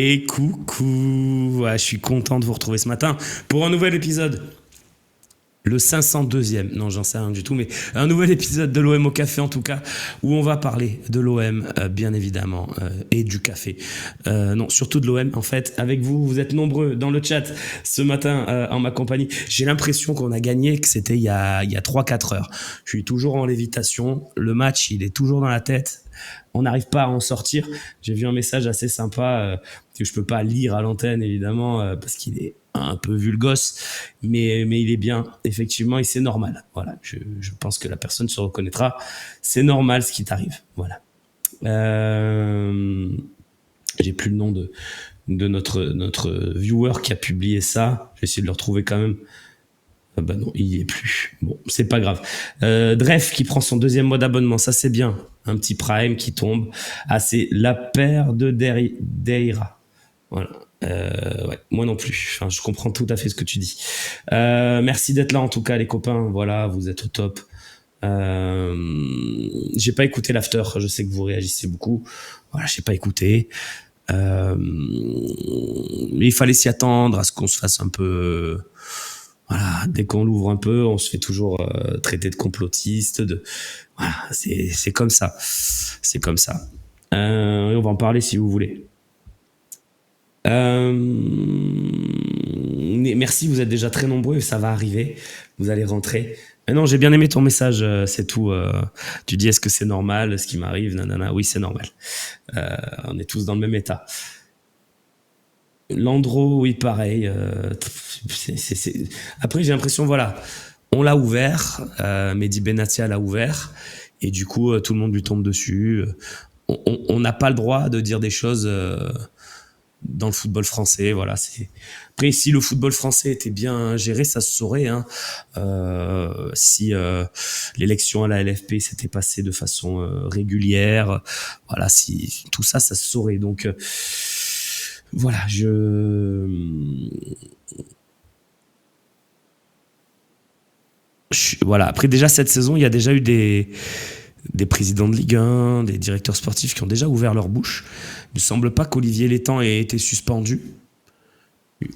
Et coucou, je suis content de vous retrouver ce matin pour un nouvel épisode. Le 502e, non j'en sais rien du tout, mais un nouvel épisode de l'OM au café en tout cas, où on va parler de l'OM bien évidemment, et du café. Non, surtout de l'OM en fait, avec vous, vous êtes nombreux dans le chat ce matin en ma compagnie. J'ai l'impression qu'on a gagné, que c'était il y a 3-4 heures. Je suis toujours en lévitation, le match il est toujours dans la tête. On n'arrive pas à en sortir. J'ai vu un message assez sympa que je peux pas lire à l'antenne évidemment parce qu'il est un peu vulgos, mais il est bien effectivement et c'est normal. Voilà, je pense que la personne se reconnaîtra. C'est normal ce qui t'arrive. Voilà. J'ai plus le nom de notre viewer qui a publié ça. Je vais essayer de le retrouver quand même. Ah bah non, il y est plus. Bon, c'est pas grave. Dref qui prend son deuxième mois d'abonnement, ça c'est bien. Un petit Prime qui tombe. Ah, c'est la paire de Deira. Voilà. Ouais, moi non plus. Enfin, je comprends tout à fait ce que tu dis. Merci d'être là en tout cas les copains. Voilà, vous êtes au top. J'ai pas écouté l'after. Je sais que vous réagissez beaucoup. Voilà, j'ai pas écouté. Il fallait s'y attendre à ce qu'on se fasse un peu. Voilà, dès qu'on l'ouvre un peu, on se fait toujours traiter de complotiste. Voilà, c'est comme ça. C'est comme ça. Et on va en parler si vous voulez. Merci, vous êtes déjà très nombreux, ça va arriver. Vous allez rentrer. Mais non, j'ai bien aimé ton message, c'est tout. Tu dis, est-ce que c'est normal, ce qui m'arrive? Nanana, oui, c'est normal. On est tous dans le même état. Landreau, oui, pareil. Après, j'ai l'impression, voilà, on l'a ouvert, Mehdi Benatia l'a ouvert, et du coup, tout le monde lui tombe dessus. On n'a pas le droit de dire des choses dans le football français. Voilà, après, si le football français était bien géré, ça se saurait. Hein. Si l'élection à la LFP s'était passée de façon régulière, voilà, si tout ça, ça se saurait. Donc voilà, voilà. Après, déjà, cette saison, il y a déjà eu des présidents de Ligue 1, des directeurs sportifs qui ont déjà ouvert leur bouche. Il ne semble pas qu'Olivier Létang ait été suspendu.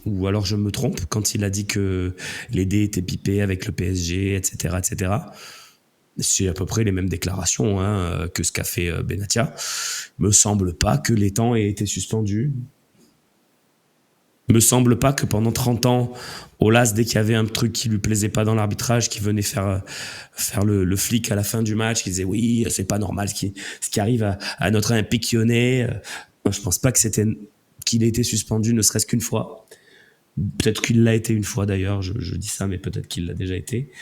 Ou alors je me trompe quand il a dit que les dés étaient pipés avec le PSG, etc., etc. C'est à peu près les mêmes déclarations que ce qu'a fait Benatia. Il me semble pas que Létang ait été suspendu. Me semble pas que pendant 30 ans, Aulas, dès qu'il y avait un truc qui lui plaisait pas dans l'arbitrage, qui venait faire le flic à la fin du match, qui disait oui, c'est pas normal ce qui arrive à notre Olympique Lyonnais. Je pense pas qu'il ait été suspendu ne serait-ce qu'une fois. Peut-être qu'il l'a été une fois d'ailleurs, je dis ça, mais peut-être qu'il l'a déjà été.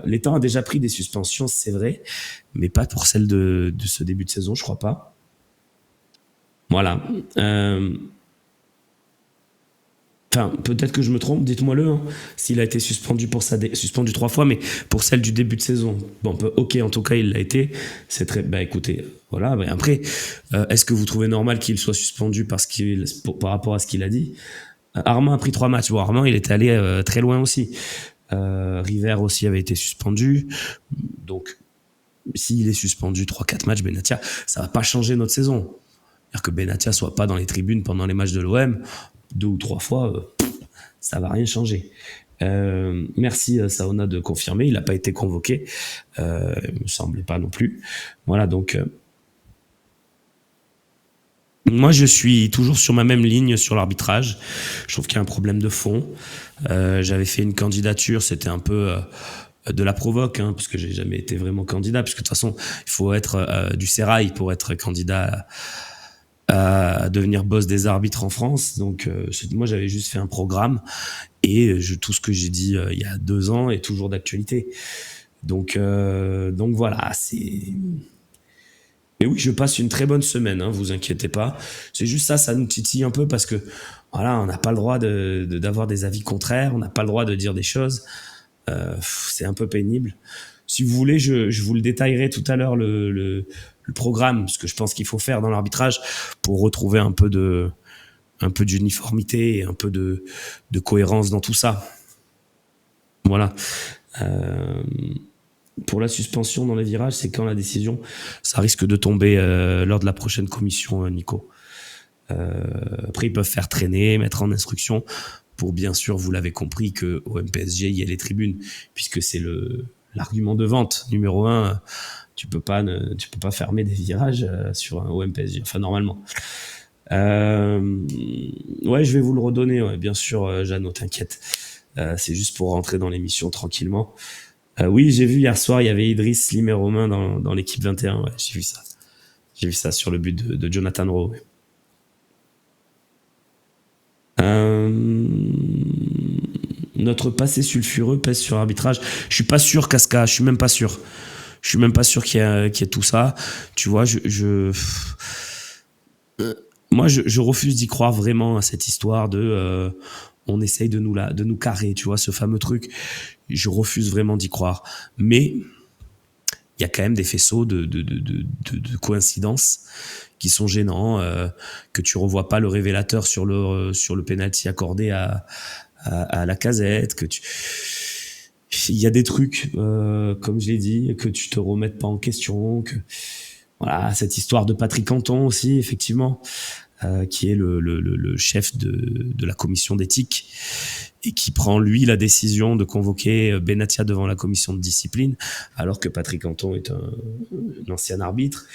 Létang a déjà pris des suspensions, c'est vrai, mais pas pour celle de ce début de saison, je crois pas. Voilà. Enfin, peut-être que je me trompe, dites-moi-le, hein, s'il a été suspendu suspendu 3 fois, mais pour celle du début de saison. Bon, ok, en tout cas, il l'a été. C'est très, écoutez, voilà. Mais après, est-ce que vous trouvez normal qu'il soit suspendu par rapport à ce qu'il a dit? Armand a pris 3 matchs. Bon, Armand, il était allé très loin aussi. River aussi avait été suspendu. Donc, s'il est suspendu 3-4 matchs, Benatia, ça va pas changer notre saison. C'est-à-dire que Benatia soit pas dans les tribunes pendant les matchs de l'OM 2 ou 3 fois, ça va rien changer. Merci Saona de confirmer, il n'a pas été convoqué, il me semblait pas non plus. Voilà, donc moi je suis toujours sur ma même ligne sur l'arbitrage. Je trouve qu'il y a un problème de fond. J'avais fait une candidature, c'était un peu de la provoque, hein, parce que j'ai jamais été vraiment candidat, puisque de toute façon il faut être du sérail pour être candidat à devenir boss des arbitres en France. Donc moi j'avais juste fait un programme et tout ce que j'ai dit il y a 2 ans est toujours d'actualité. Donc voilà, mais oui, je passe une très bonne semaine, hein, vous inquiétez pas. C'est juste ça nous titille un peu parce que voilà, on n'a pas le droit d'avoir des avis contraires, on n'a pas le droit de dire des choses. C'est un peu pénible. Si vous voulez, je vous le détaillerai tout à l'heure le programme, ce que je pense qu'il faut faire dans l'arbitrage pour retrouver un peu d'uniformité et un peu de cohérence dans tout ça. Voilà. Pour la suspension dans les virages, c'est quand la décision, ça risque de tomber lors de la prochaine commission, Nico. Après, ils peuvent faire traîner, mettre en instruction pour, bien sûr, vous l'avez compris, que au MPSG, il y a les tribunes, puisque c'est l'argument de vente numéro un. Tu peux pas fermer des virages sur un OMPSG, enfin normalement. Ouais, je vais vous le redonner, ouais, bien sûr, Jeannot, t'inquiète. C'est juste pour rentrer dans l'émission tranquillement. Oui, j'ai vu hier soir, il y avait Idriss Slim et Romain dans l'équipe 21, ouais, j'ai vu ça. J'ai vu ça sur le but de Jonathan Rowe. Ouais. Notre passé sulfureux pèse sur l'arbitrage. Je suis pas sûr, Casca, je suis même pas sûr. Je suis même pas sûr qu'il y ait tout ça. Tu vois, moi, je refuse d'y croire vraiment à cette histoire de on essaye de nous carrer, tu vois, ce fameux truc. Je refuse vraiment d'y croire. Mais il y a quand même des faisceaux de coïncidences qui sont gênants, que tu revois pas le révélateur sur le penalty accordé à Lacazette, il y a des trucs, comme je l'ai dit, que tu te remettes pas en question, que voilà, cette histoire de Patrick Canton aussi, effectivement, qui est le chef de la commission d'éthique et qui prend lui la décision de convoquer Benatia devant la commission de discipline, alors que Patrick Canton est un ancien arbitre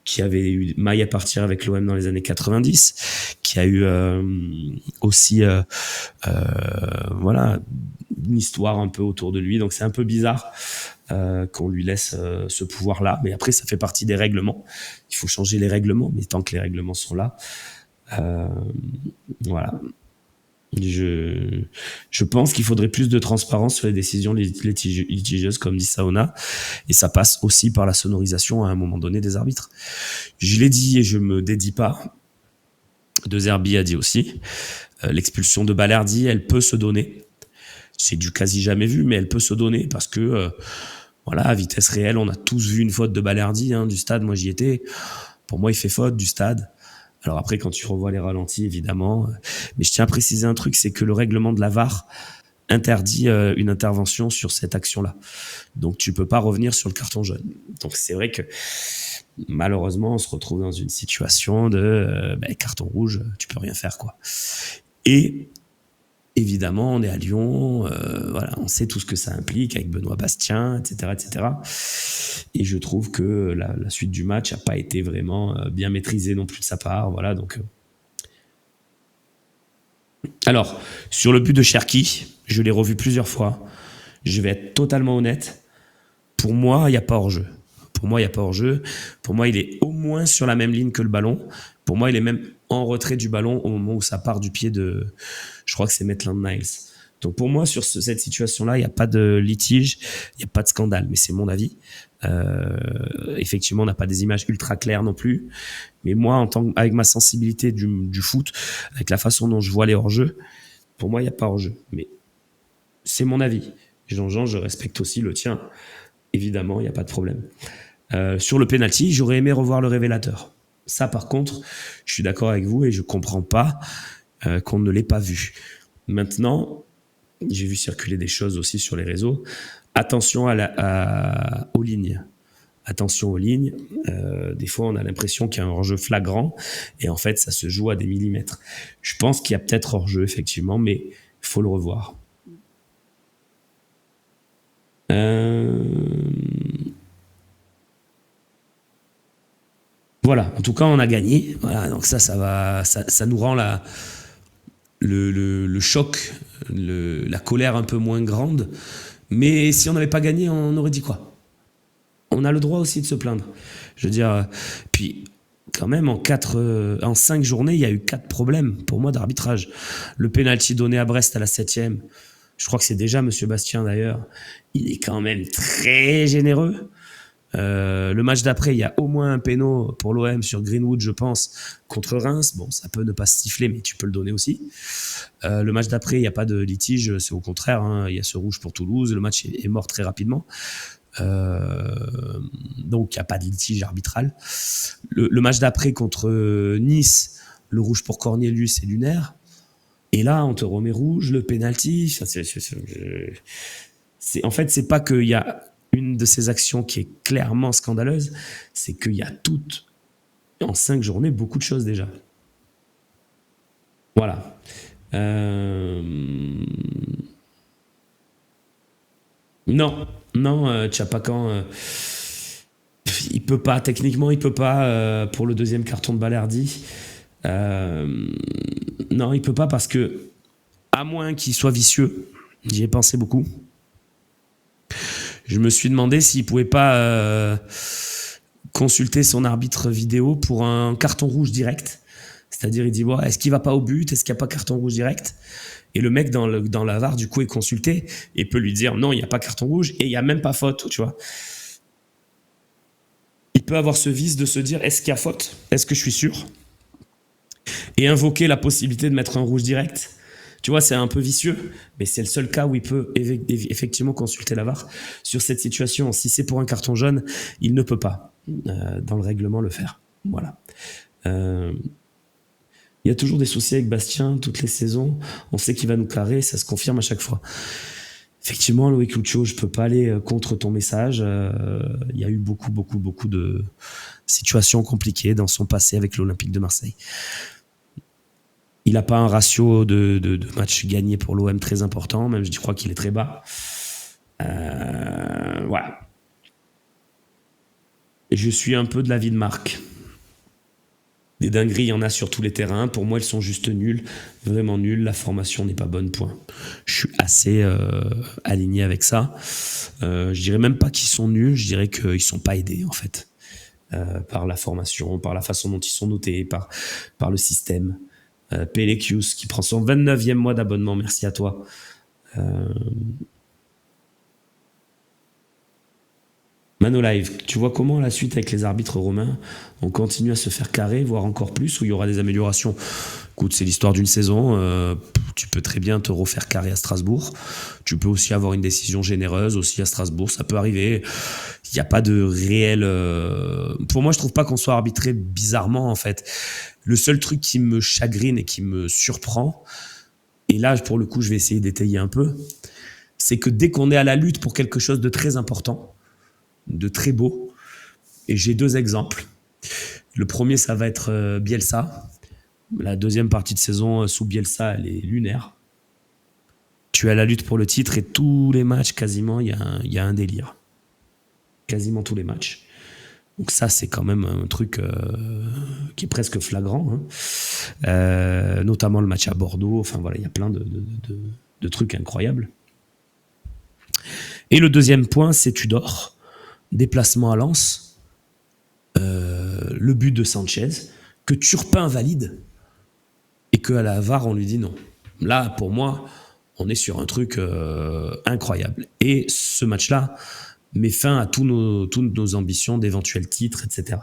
qui avait eu maille à partir avec l'OM dans les années 90, qui a eu aussi voilà, une histoire un peu autour de lui. Donc c'est un peu bizarre qu'on lui laisse ce pouvoir-là. Mais après, ça fait partie des règlements. Il faut changer les règlements, mais tant que les règlements sont là, voilà. Je pense qu'il faudrait plus de transparence sur les décisions litigieuses, comme dit Saona, et ça passe aussi par la sonorisation à un moment donné des arbitres. Je l'ai dit et je me dédie pas. De Zerbi a dit aussi, l'expulsion de Balerdi, elle peut se donner. C'est du quasi jamais vu, mais elle peut se donner parce que voilà, à vitesse réelle, on a tous vu une faute de Balerdi du stade. Moi, j'y étais. Pour moi, il fait faute du stade. Alors après, quand tu revois les ralentis, évidemment. Mais je tiens à préciser un truc, c'est que le règlement de la VAR interdit une intervention sur cette action-là. Donc, tu peux pas revenir sur le carton jaune. Donc, c'est vrai que malheureusement, on se retrouve dans une situation de carton rouge, tu peux rien faire, quoi. Et évidemment, on est à Lyon, voilà, on sait tout ce que ça implique avec Benoît Bastien, etc., etc. Et je trouve que la suite du match n'a pas été vraiment bien maîtrisée non plus de sa part, voilà. Donc, alors, sur le but de Cherki, je l'ai revu plusieurs fois. Je vais être totalement honnête. Pour moi, il n'y a pas hors-jeu. Pour moi, il n'y a pas hors-jeu. Pour moi, il est au moins sur la même ligne que le ballon. Pour moi, il est même en retrait du ballon au moment où ça part du pied de... Je crois que c'est Maitland Niles. Donc pour moi, sur cette situation-là, il n'y a pas de litige, il n'y a pas de scandale. Mais c'est mon avis. Effectivement, on n'a pas des images ultra claires non plus. Mais moi, avec ma sensibilité du foot, avec la façon dont je vois les hors-jeux, pour moi, il n'y a pas hors-jeu. Mais c'est mon avis. Jean-Jean, je respecte aussi le tien. Évidemment, il n'y a pas de problème. Sur le penalty, j'aurais aimé revoir le révélateur. Ça, par contre, je suis d'accord avec vous et je comprends pas qu'on ne l'ait pas vu. Maintenant, j'ai vu circuler des choses aussi sur les réseaux. Attention aux lignes. Attention aux lignes. Des fois, on a l'impression qu'il y a un hors-jeu flagrant et en fait, ça se joue à des millimètres. Je pense qu'il y a peut-être hors-jeu, effectivement, mais il faut le revoir. Voilà, en tout cas, on a gagné. Voilà, donc ça nous rend le choc, la colère un peu moins grande. Mais si on n'avait pas gagné, on aurait dit quoi? On a le droit aussi de se plaindre. Je veux dire, puis quand même, en 5 journées, il y a eu 4 problèmes pour moi d'arbitrage. Le penalty donné à Brest à la 7e, je crois que c'est déjà Monsieur Bastien d'ailleurs, il est quand même très généreux. Le match d'après, il y a au moins un péno pour l'OM sur Greenwood, je pense, contre Reims. Bon, ça peut ne pas se siffler, mais tu peux le donner aussi. Le match d'après, il n'y a pas de litige, c'est au contraire. Il y a ce rouge pour Toulouse. Le match est mort très rapidement. Donc, il n'y a pas de litige arbitral. Le match d'après contre Nice, le rouge pour Cornelius est lunaire. Et là, on te remet rouge, le penalty. En fait, c'est pas qu'il y a une de ces actions qui est clairement scandaleuse, c'est qu'il y a toutes, en 5 journées, beaucoup de choses déjà. Voilà. Euh, Non, non, Tchapakan, il peut pas, techniquement, il peut pas pour le deuxième carton de Balerdi. Euh, non, il peut pas parce que, à moins qu'il soit vicieux, j'y ai pensé beaucoup. Je me suis demandé s'il pouvait pas consulter son arbitre vidéo pour un carton rouge direct. C'est-à-dire, il dit, bon, est-ce qu'il va pas au but? Est-ce qu'il n'y a pas carton rouge direct? Et le mec dans la VAR, du coup, est consulté et peut lui dire, non, il n'y a pas carton rouge et il n'y a même pas faute, tu vois. Il peut avoir ce vice de se dire, est-ce qu'il y a faute? Est-ce que je suis sûr? Et invoquer la possibilité de mettre un rouge direct. Tu vois, c'est un peu vicieux, mais c'est le seul cas où il peut effectivement consulter la VAR sur cette situation. Si c'est pour un carton jaune, il ne peut pas, dans le règlement, le faire. Voilà. Euh, il y a toujours des soucis avec Bastien, toutes les saisons. On sait qu'il va nous carrer, ça se confirme à chaque fois. Effectivement, Loïc Lucho, je peux pas aller contre ton message. Il y a eu beaucoup de situations compliquées dans son passé avec l'Olympique de Marseille. Il n'a pas un ratio de matchs gagnés pour l'OM très important, même je crois qu'il est très bas. Voilà. Et je suis un peu de l'avis de Marc. Des dingueries, il y en a sur tous les terrains. Pour moi, elles sont juste nulles, vraiment nulles. La formation n'est pas bonne, point. Je suis assez aligné avec ça. Je dirais même pas qu'ils sont nuls, je dirais qu'ils sont pas aidés, en fait. Par la formation, par la façon dont ils sont notés, par le système. Pelekius qui prend son 29e mois d'abonnement, merci à toi. Manolive, tu vois comment la suite avec les arbitres romains, on continue à se faire carrer, voire encore plus, où il y aura des améliorations? Écoute, c'est l'histoire d'une saison, tu peux très bien te refaire carrer à Strasbourg, tu peux aussi avoir une décision généreuse aussi à Strasbourg, ça peut arriver, il n'y a pas de réel... Pour moi, je trouve pas qu'on soit arbitré bizarrement, en fait. Le seul truc qui me chagrine et qui me surprend, et là, pour le coup, je vais essayer d'étayer un peu, c'est que dès qu'on est à la lutte pour quelque chose de très important, de très beau, et j'ai deux exemples. Le premier, ça va être Bielsa. La deuxième partie de saison sous Bielsa, elle est lunaire. Tu es à la lutte pour le titre et tous les matchs, quasiment, il y a un délire. Quasiment tous les matchs. Donc ça, c'est quand même un truc qui est presque flagrant. Notamment le match à Bordeaux. Enfin voilà, il y a plein de trucs incroyables. Et le deuxième point, c'est Tudor. Déplacement à Lens, le but de Sanchez, que Turpin valide, et qu'à la VAR, on lui dit non. Là, pour moi, on est sur un truc incroyable. Et ce match-là met fin à toutes nos ambitions d'éventuels titres, etc.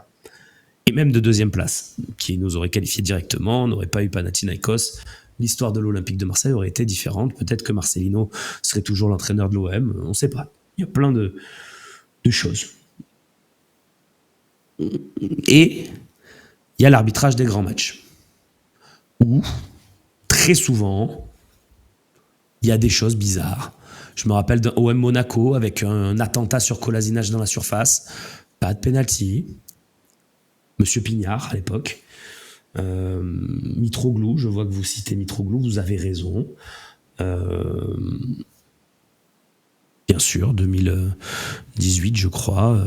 Et même de deuxième place, qui nous aurait qualifié directement, on n'aurait pas eu Panathinaikos. L'histoire de l'Olympique de Marseille aurait été différente. Peut-être que Marcelino serait toujours l'entraîneur de l'OM, on ne sait pas. Il y a plein de choses. Et il y a l'arbitrage des grands matchs, où, très souvent, il y a des choses bizarres. Je me rappelle d'un OM Monaco avec un attentat sur Kolasinac dans la surface, pas de penalty. Monsieur Pignard, à l'époque. Mitroglou, je vois que vous citez Mitroglou, vous avez raison. Bien sûr, 2018, je crois,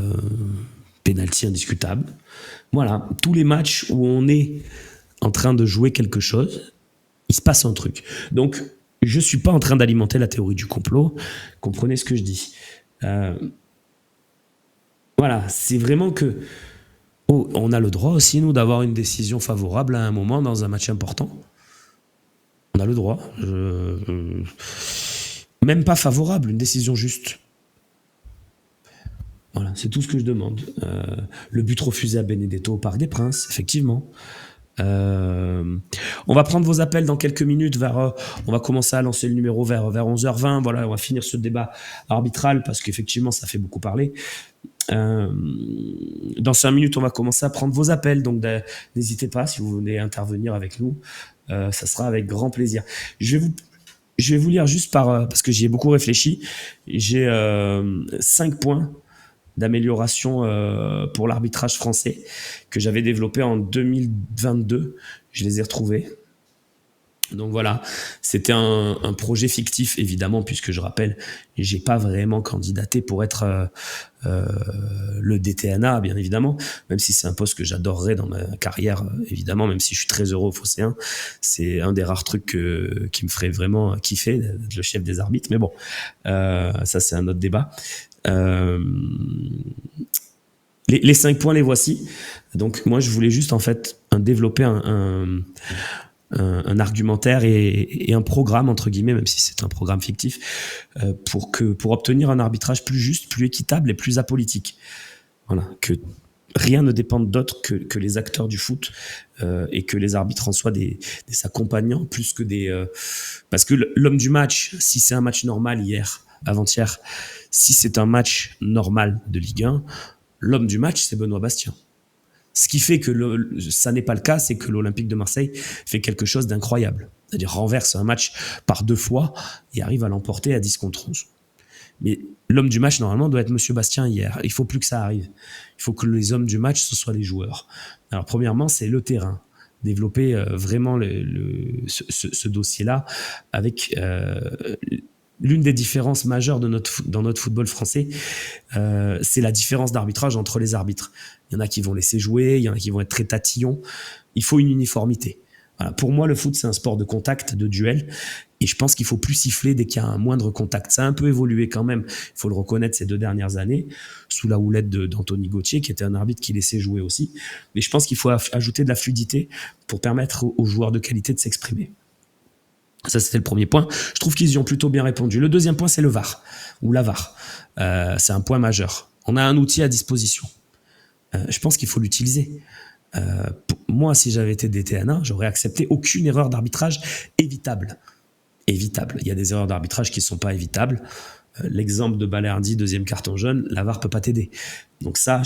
penalty indiscutable. Voilà, tous les matchs où on est en train de jouer quelque chose, il se passe un truc. Donc, je ne suis pas en train d'alimenter la théorie du complot. Comprenez ce que je dis. Voilà, c'est vraiment que... on a le droit aussi, nous, d'avoir une décision favorable à un moment dans un match important. On a le droit. Même pas favorable, une décision juste. Voilà, c'est tout ce que je demande. Le but refusé à Benedetto au Parc des Princes, effectivement. On va prendre vos appels dans quelques minutes. On va commencer à lancer le numéro vers 11h20. Voilà, on va finir ce débat arbitral parce qu'effectivement, ça fait beaucoup parler. Dans 5 minutes, on va commencer à prendre vos appels. Donc, n'hésitez pas si vous venez intervenir avec nous. Ça sera avec grand plaisir. Je vais vous lire juste parce que j'y ai beaucoup réfléchi. J'ai 5 points d'amélioration pour l'arbitrage français que j'avais développé en 2022. Je les ai retrouvés. Donc voilà, c'était un projet fictif évidemment, puisque je rappelle, j'ai pas vraiment candidaté pour être euh, le DTNA, bien évidemment, même si c'est un poste que j'adorerais dans ma carrière, évidemment, même si je suis très heureux au Phocéen. C'est un des rares trucs qui me ferait vraiment kiffer, d'être le chef des arbitres. Mais bon, ça c'est un autre débat. Euh, les 5 points, les voici. Donc moi, je voulais juste en fait développer un argumentaire et un programme, entre guillemets, même si c'est un programme fictif, pour obtenir un arbitrage plus juste, plus équitable et plus apolitique. Voilà, que rien ne dépende d'autre que les acteurs du foot, et que les arbitres en soient des accompagnants plus que des... parce que l'homme du match, si c'est un match normal hier, avant-hier, si c'est un match normal de Ligue 1, l'homme du match, c'est Benoît Bastien. Ce qui fait que ça n'est pas le cas, c'est que l'Olympique de Marseille fait quelque chose d'incroyable. C'est-à-dire renverse un match par 2 fois et arrive à l'emporter à 10 contre 11. Mais l'homme du match, normalement, doit être Monsieur Bastien hier. Il ne faut plus que ça arrive. Il faut que les hommes du match, ce soient les joueurs. Alors, premièrement, c'est le terrain. Développer vraiment ce dossier-là avec... l'une des différences majeures dans notre football français, c'est la différence d'arbitrage entre les arbitres. Il y en a qui vont laisser jouer, il y en a qui vont être très tatillons. Il faut une uniformité. Voilà. Pour moi, le foot, c'est un sport de contact, de duel. Et je pense qu'il faut plus siffler dès qu'il y a un moindre contact. Ça a un peu évolué quand même, il faut le reconnaître, ces 2 dernières années, sous la houlette d'Anthony Gauthier, qui était un arbitre qui laissait jouer aussi. Mais je pense qu'il faut ajouter de la fluidité pour permettre aux joueurs de qualité de s'exprimer. Ça, c'était le premier point. Je trouve qu'ils y ont plutôt bien répondu. Le deuxième point, c'est le VAR, ou la VAR. C'est un point majeur. On a un outil à disposition. Je pense qu'il faut l'utiliser. Moi, si j'avais été DTN1, j'aurais accepté aucune erreur d'arbitrage évitable. Évitable. Il y a des erreurs d'arbitrage qui ne sont pas évitables. L'exemple de Balerdi, 2e carton jaune, la VAR ne peut pas t'aider. Donc ça,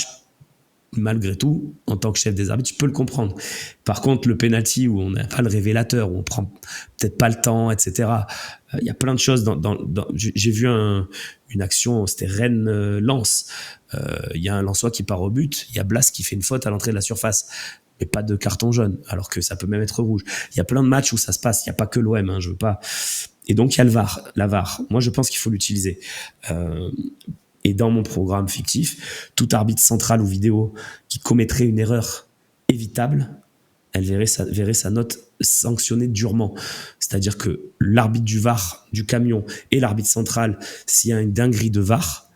malgré tout, en tant que chef des arbitres, je peux le comprendre. Par contre, le penalty où on n'a pas le révélateur, où on prend peut-être pas le temps, etc. Il y a plein de choses. J'ai vu une action, c'était Rennes-Lens. Il y a un Lensois qui part au but, il y a Blas qui fait une faute à l'entrée de la surface. Mais pas de carton jaune, alors que ça peut même être rouge. Il y a plein de matchs où ça se passe. Il n'y a pas que l'OM, je veux pas. Et donc, il y a le VAR, la VAR. Moi, je pense qu'il faut l'utiliser. Et dans mon programme fictif, tout arbitre central ou vidéo qui commettrait une erreur évitable, elle verrait sa note sanctionnée durement. C'est-à-dire que l'arbitre du VAR, du camion, et l'arbitre central, s'il y a une dinguerie de VAR,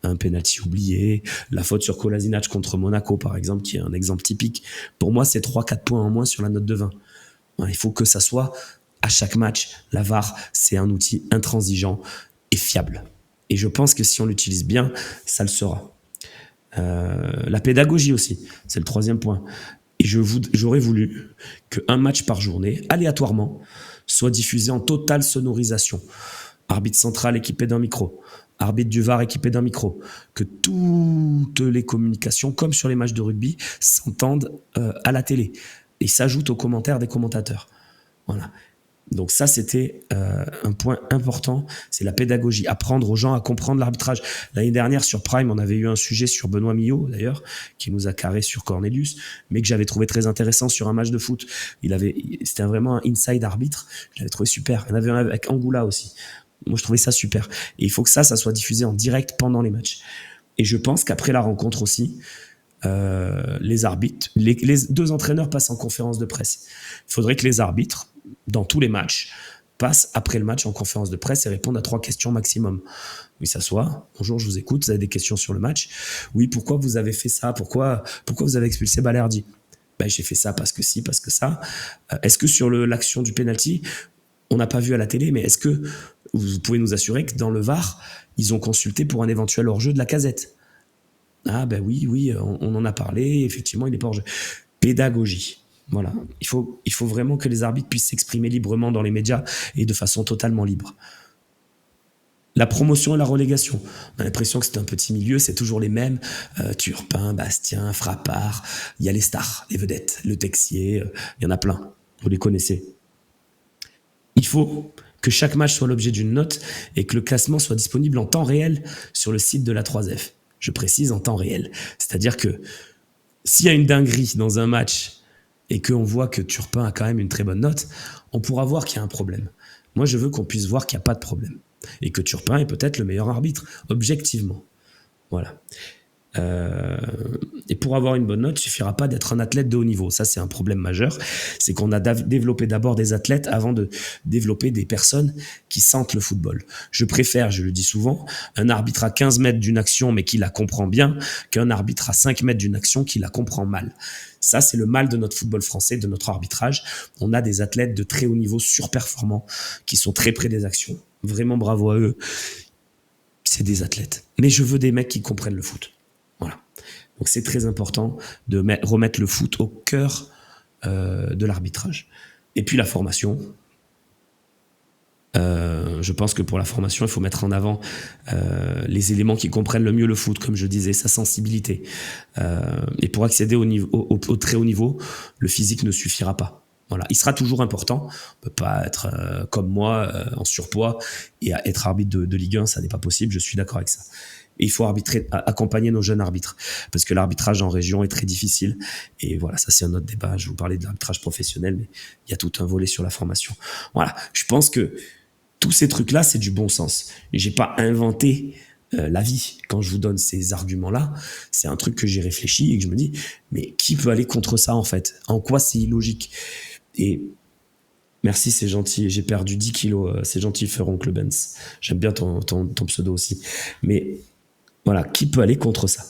un penalty oublié, la faute sur Kolasinac contre Monaco, par exemple, qui est un exemple typique, pour moi, c'est 3-4 points en moins sur la note de 20. Il faut que ça soit, à chaque match, la VAR, c'est un outil intransigeant et fiable. Et je pense que si on l'utilise bien, ça le sera. La pédagogie aussi, c'est le 3e point. Et j'aurais voulu qu'un match par journée, aléatoirement, soit diffusé en totale sonorisation. Arbitre central équipé d'un micro, arbitre du VAR équipé d'un micro, que toutes les communications, comme sur les matchs de rugby, s'entendent à la télé et s'ajoutent aux commentaires des commentateurs. Voilà. Donc ça, c'était un point important, c'est la pédagogie, apprendre aux gens à comprendre l'arbitrage. L'année dernière, sur Prime, on avait eu un sujet sur Benoît Millot, d'ailleurs, qui nous a carré sur Cornelius, mais que j'avais trouvé très intéressant sur un match de foot. C'était vraiment un inside arbitre, je l'avais trouvé super. Il y en avait un avec Angoula aussi. Moi, je trouvais ça super. Et il faut que ça soit diffusé en direct pendant les matchs. Et je pense qu'après la rencontre aussi, les arbitres, les 2 entraîneurs passent en conférence de presse. Il faudrait que les arbitres, dans tous les matchs, passent après le match en conférence de presse et répondent à 3 questions maximum. Oui, s'assoit. Bonjour, je vous écoute. Vous avez des questions sur le match? Oui, pourquoi vous avez fait ça? Pourquoi vous avez expulsé Balerdi? J'ai fait ça parce que si, parce que ça. Est-ce que sur l'action du penalty, on n'a pas vu à la télé, mais est-ce que vous pouvez nous assurer que dans le VAR, ils ont consulté pour un éventuel hors-jeu de Lacazette? Ah oui, on en a parlé, effectivement, il n'est pas hors-jeu. Pédagogie. Voilà. Il faut vraiment que les arbitres puissent s'exprimer librement dans les médias et de façon totalement libre. La promotion et la relégation. On a l'impression que c'est un petit milieu, c'est toujours les mêmes. Turpin, Bastien, Frappard. Il y a les stars, les vedettes, Le Texier, il y en a plein. Vous les connaissez. Il faut que chaque match soit l'objet d'une note et que le classement soit disponible en temps réel sur le site de la 3F. Je précise en temps réel. C'est-à-dire que s'il y a une dinguerie dans un match et qu'on voit que Turpin a quand même une très bonne note, on pourra voir qu'il y a un problème. Moi, je veux qu'on puisse voir qu'il n'y a pas de problème. Et que Turpin est peut-être le meilleur arbitre, objectivement. Voilà. Et pour avoir une bonne note, il suffira pas d'être un athlète de haut niveau. Ça, c'est un problème majeur. C'est qu'on a développé d'abord des athlètes avant de développer des personnes qui sentent le football. Je préfère, je le dis souvent, un arbitre à 15 mètres d'une action mais qui la comprend bien qu'un arbitre à 5 mètres d'une action qui la comprend mal. Ça, c'est le mal de notre football français, de notre arbitrage. On a des athlètes de très haut niveau, surperformants, qui sont très près des actions. Vraiment bravo à eux. C'est des athlètes. Mais je veux des mecs qui comprennent le foot. Voilà. Donc c'est très important de remettre le foot au cœur de l'arbitrage. Et puis la formation. Je pense que pour la formation, il faut mettre en avant les éléments qui comprennent le mieux le foot, comme je disais, sa sensibilité. Et pour accéder au très haut niveau, le physique ne suffira pas. Voilà. Il sera toujours important. On ne peut pas être comme moi, en surpoids, et être arbitre de Ligue 1, ça n'est pas possible, je suis d'accord avec ça. Et il faut accompagner nos jeunes arbitres, parce que l'arbitrage en région est très difficile. Et voilà, ça c'est un autre débat. Je vous parlais de l'arbitrage professionnel, mais il y a tout un volet sur la formation. Voilà, je pense que tous ces trucs-là, c'est du bon sens. Et j'ai pas inventé la vie. Quand je vous donne ces arguments-là, c'est un truc que j'ai réfléchi et que je me dis, mais qui peut aller contre ça en fait? En quoi c'est illogique? Et merci, c'est gentil. J'ai perdu 10 kilos. C'est gentil, Feroncle Benz. J'aime bien ton pseudo aussi. Mais voilà, qui peut aller contre ça?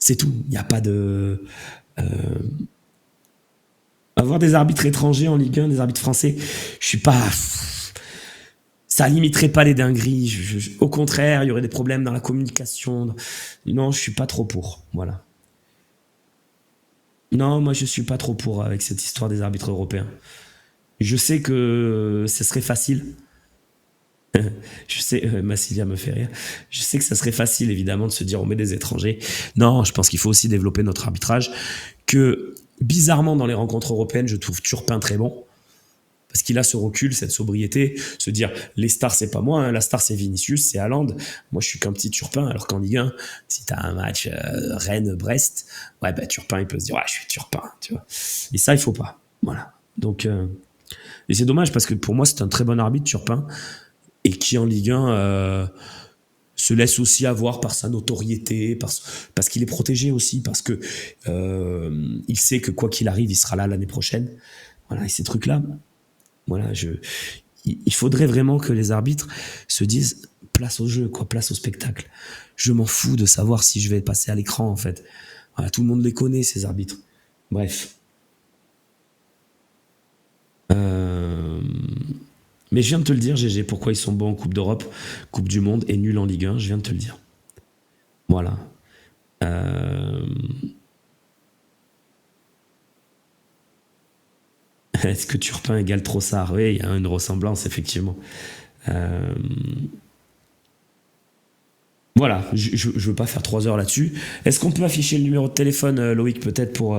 C'est tout. Il n'y a pas de... Avoir des arbitres étrangers en Ligue 1, des arbitres français, je suis pas... Ça limiterait pas les dingueries. Au contraire, il y aurait des problèmes dans la communication. Non, je suis pas trop pour. Voilà. Non, moi je suis pas trop pour avec cette histoire des arbitres européens. Je sais que ce serait facile. Je sais, Massilia me fait rire. Je sais que ça serait facile, évidemment, de se dire on met des étrangers. Non, je pense qu'il faut aussi développer notre arbitrage. Que, bizarrement, dans les rencontres européennes, je trouve Turpin très bon. Parce qu'il a ce recul, cette sobriété, se dire les stars, c'est pas moi, hein, la star, c'est Vinicius, c'est Haaland. Moi, je suis qu'un petit Turpin, alors qu'en Ligue 1, si t'as un match Rennes-Brest, ouais, bah, Turpin, il peut se dire, ouais, je suis Turpin, tu vois. Et ça, il faut pas. Voilà. Donc, et c'est dommage parce que pour moi, c'est un très bon arbitre, Turpin, et qui en Ligue 1 se laisse aussi avoir par sa notoriété, parce qu'il est protégé aussi, parce que il sait que quoi qu'il arrive, il sera là l'année prochaine. Voilà, et ces trucs-là, voilà, il faudrait vraiment que les arbitres se disent place au jeu, quoi, place au spectacle. Je m'en fous de savoir si je vais passer à l'écran, en fait. Voilà, tout le monde les connaît, ces arbitres. Bref. Mais je viens de te le dire, GG, pourquoi ils sont bons en Coupe d'Europe, Coupe du Monde et nuls en Ligue 1, je viens de te le dire. Voilà. Est-ce que Turpin égale Trossard? Oui, il y a une ressemblance, effectivement. Voilà, je ne veux pas faire 3 heures là-dessus. Est-ce qu'on peut afficher le numéro de téléphone, Loïc, peut-être pour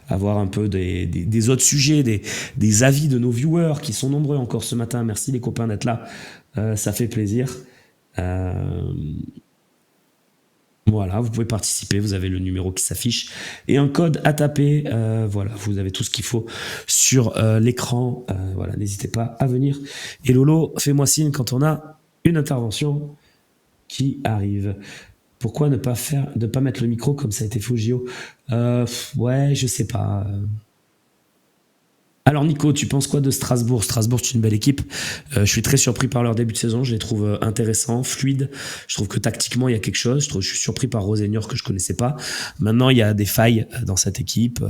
avoir un peu des autres sujets, des avis de nos viewers qui sont nombreux encore ce matin. Merci les copains d'être là, ça fait plaisir. Voilà, vous pouvez participer, vous avez le numéro qui s'affiche et un code à taper. Voilà, vous avez tout ce qu'il faut sur l'écran. Voilà, n'hésitez pas à venir. Et Lolo, fais-moi signe quand on a une intervention qui arrive. Pourquoi ne pas mettre le micro comme ça a été fait au JO? Ouais, je sais pas. Alors Nico, tu penses quoi de Strasbourg? Strasbourg, c'est une belle équipe. Je suis très surpris par leur début de saison. Je les trouve intéressants, fluides. Je trouve que tactiquement, il y a quelque chose. Je suis surpris par Rosenior que je connaissais pas. Maintenant, il y a des failles dans cette équipe.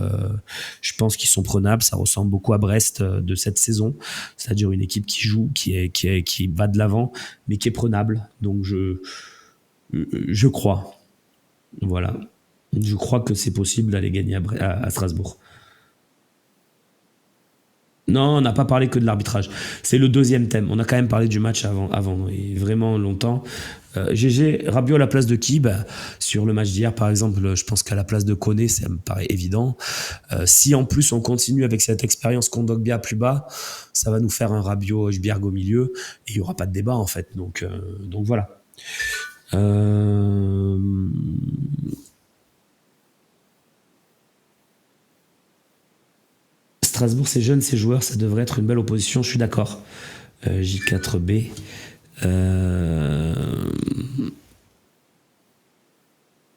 Je pense qu'ils sont prenables. Ça ressemble beaucoup à Brest de cette saison. C'est-à-dire une équipe qui joue, qui va de l'avant, mais qui est prenable. Donc je crois. Voilà. Je crois que c'est possible d'aller gagner à Strasbourg. Non, on n'a pas parlé que de l'arbitrage. C'est le deuxième thème. On a quand même parlé du match avant et vraiment longtemps. GG, Rabiot à la place de qui? Sur le match d'hier, par exemple, je pense qu'à la place de Koné, ça me paraît évident. Si en plus on continue avec cette expérience Kondogbia plus bas, ça va nous faire un Rabiot Højbjerg au milieu et il n'y aura pas de débat en fait. Donc voilà. Strasbourg, c'est jeune, c'est joueurs, ça devrait être une belle opposition, je suis d'accord. J4B.